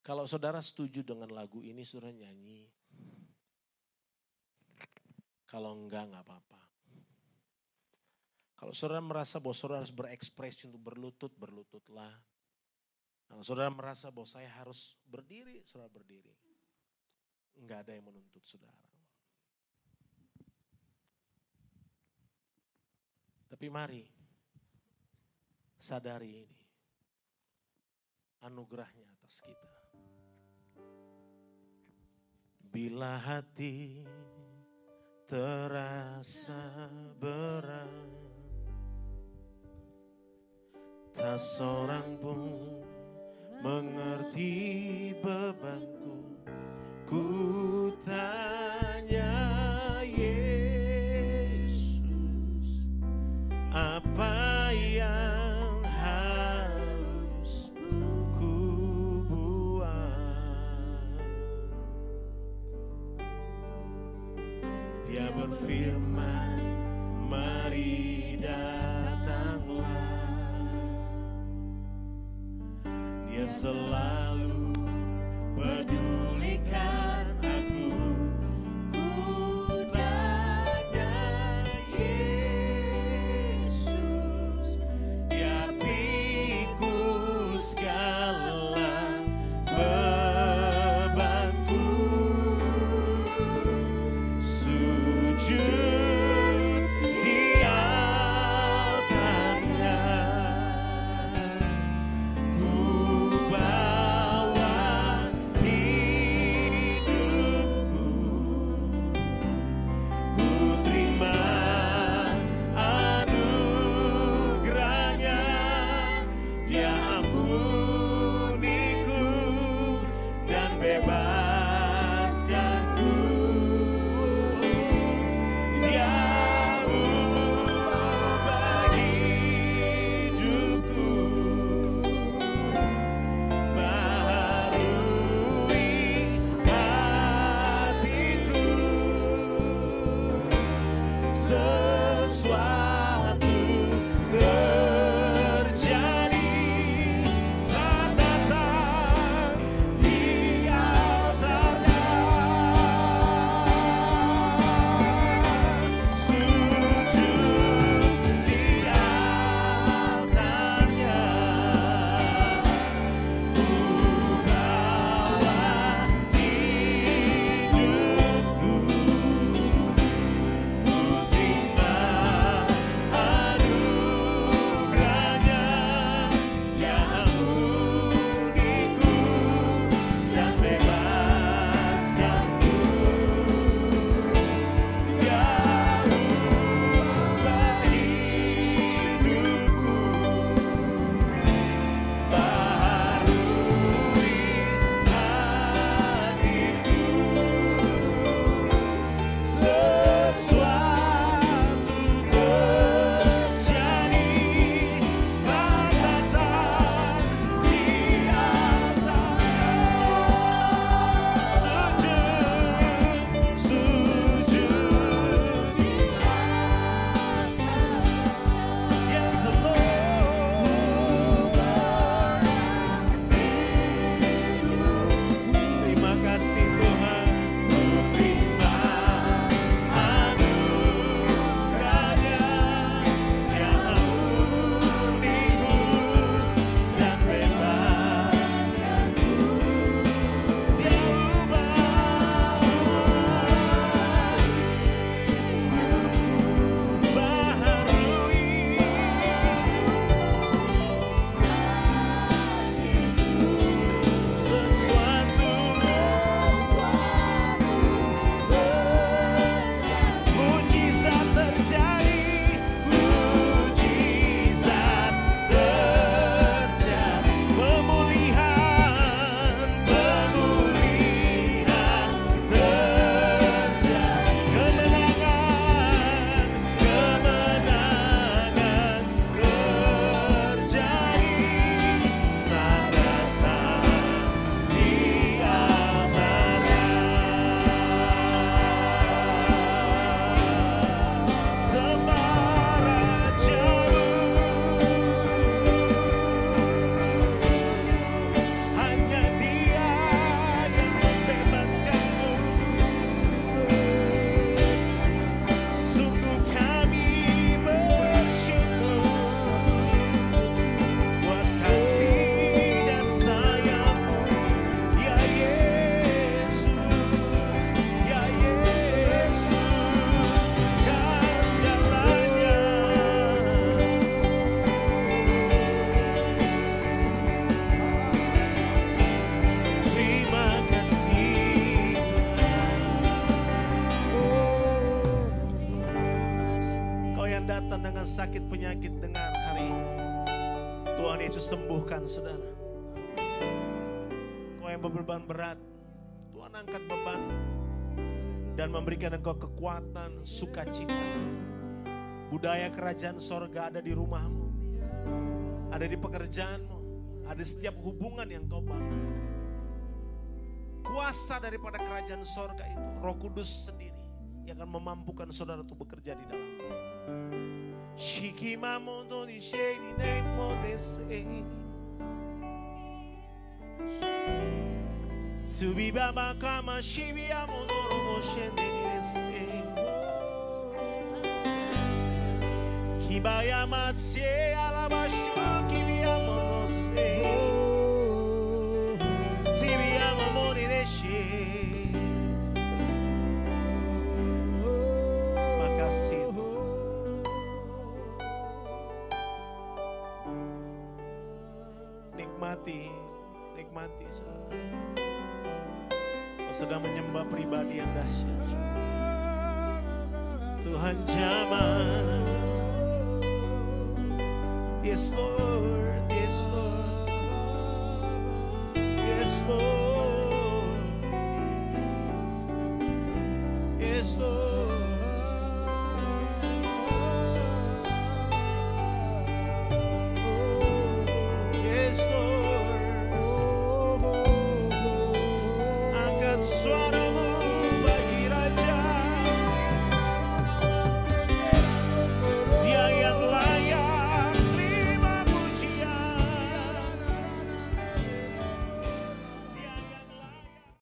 Kalau saudara setuju dengan lagu ini, saudara nyanyi. Kalau enggak apa-apa. Kalau saudara merasa bahwa saudara harus berekspresi untuk berlutut, berlututlah. Kalau saudara merasa bahwa saya harus berdiri, saudara berdiri. Enggak ada yang menuntut saudara. Tapi mari sadari ini. Anugerahnya atas kita. Bila hati terasa berat, tak seorang pun mengerti bebanku. Ku tanya Yesus, apa yang harus ku buat? Dia berfirman, mari datanglah. Dia selalu pedulikan aku. Ku tanya Yesus, Dia pikul segala bebanku. Sujud di altarnya, ku bawa hidupku, ku terima anugerahnya. Dia ampuniku dan bebaskanku. Dia ubah hidupku, baharui hatiku. Sesuatu terjadi saat datang di altarnya. Sujud di altarnya, yang datang dengan sakit penyakit, dengar hari ini. Tuhan Yesus sembuhkan saudara. Kau yang berbeban berat, Tuhan angkat beban dan memberikan engkau kekuatan, sukacita. Budaya kerajaan sorga ada di rumahmu, ada di pekerjaanmu, ada setiap hubungan yang kau bangun. Kuasa daripada kerajaan sorga itu, Roh Kudus sendiri yang akan memampukan saudara untuk bekerja di dalamnya. Shikimamondo ni sheri nemo dese. Tsubibaba kama shibiamono romo shende ni dese. Kibaya matse alabasho kibiamono se. Tsibiamono ni dese. Makasih. Nikmati saudara. Kau sedang menyembah pribadi yang dahsyat. Tuhan jamah. Yes Lord, yes Lord, yes Lord, yes Lord.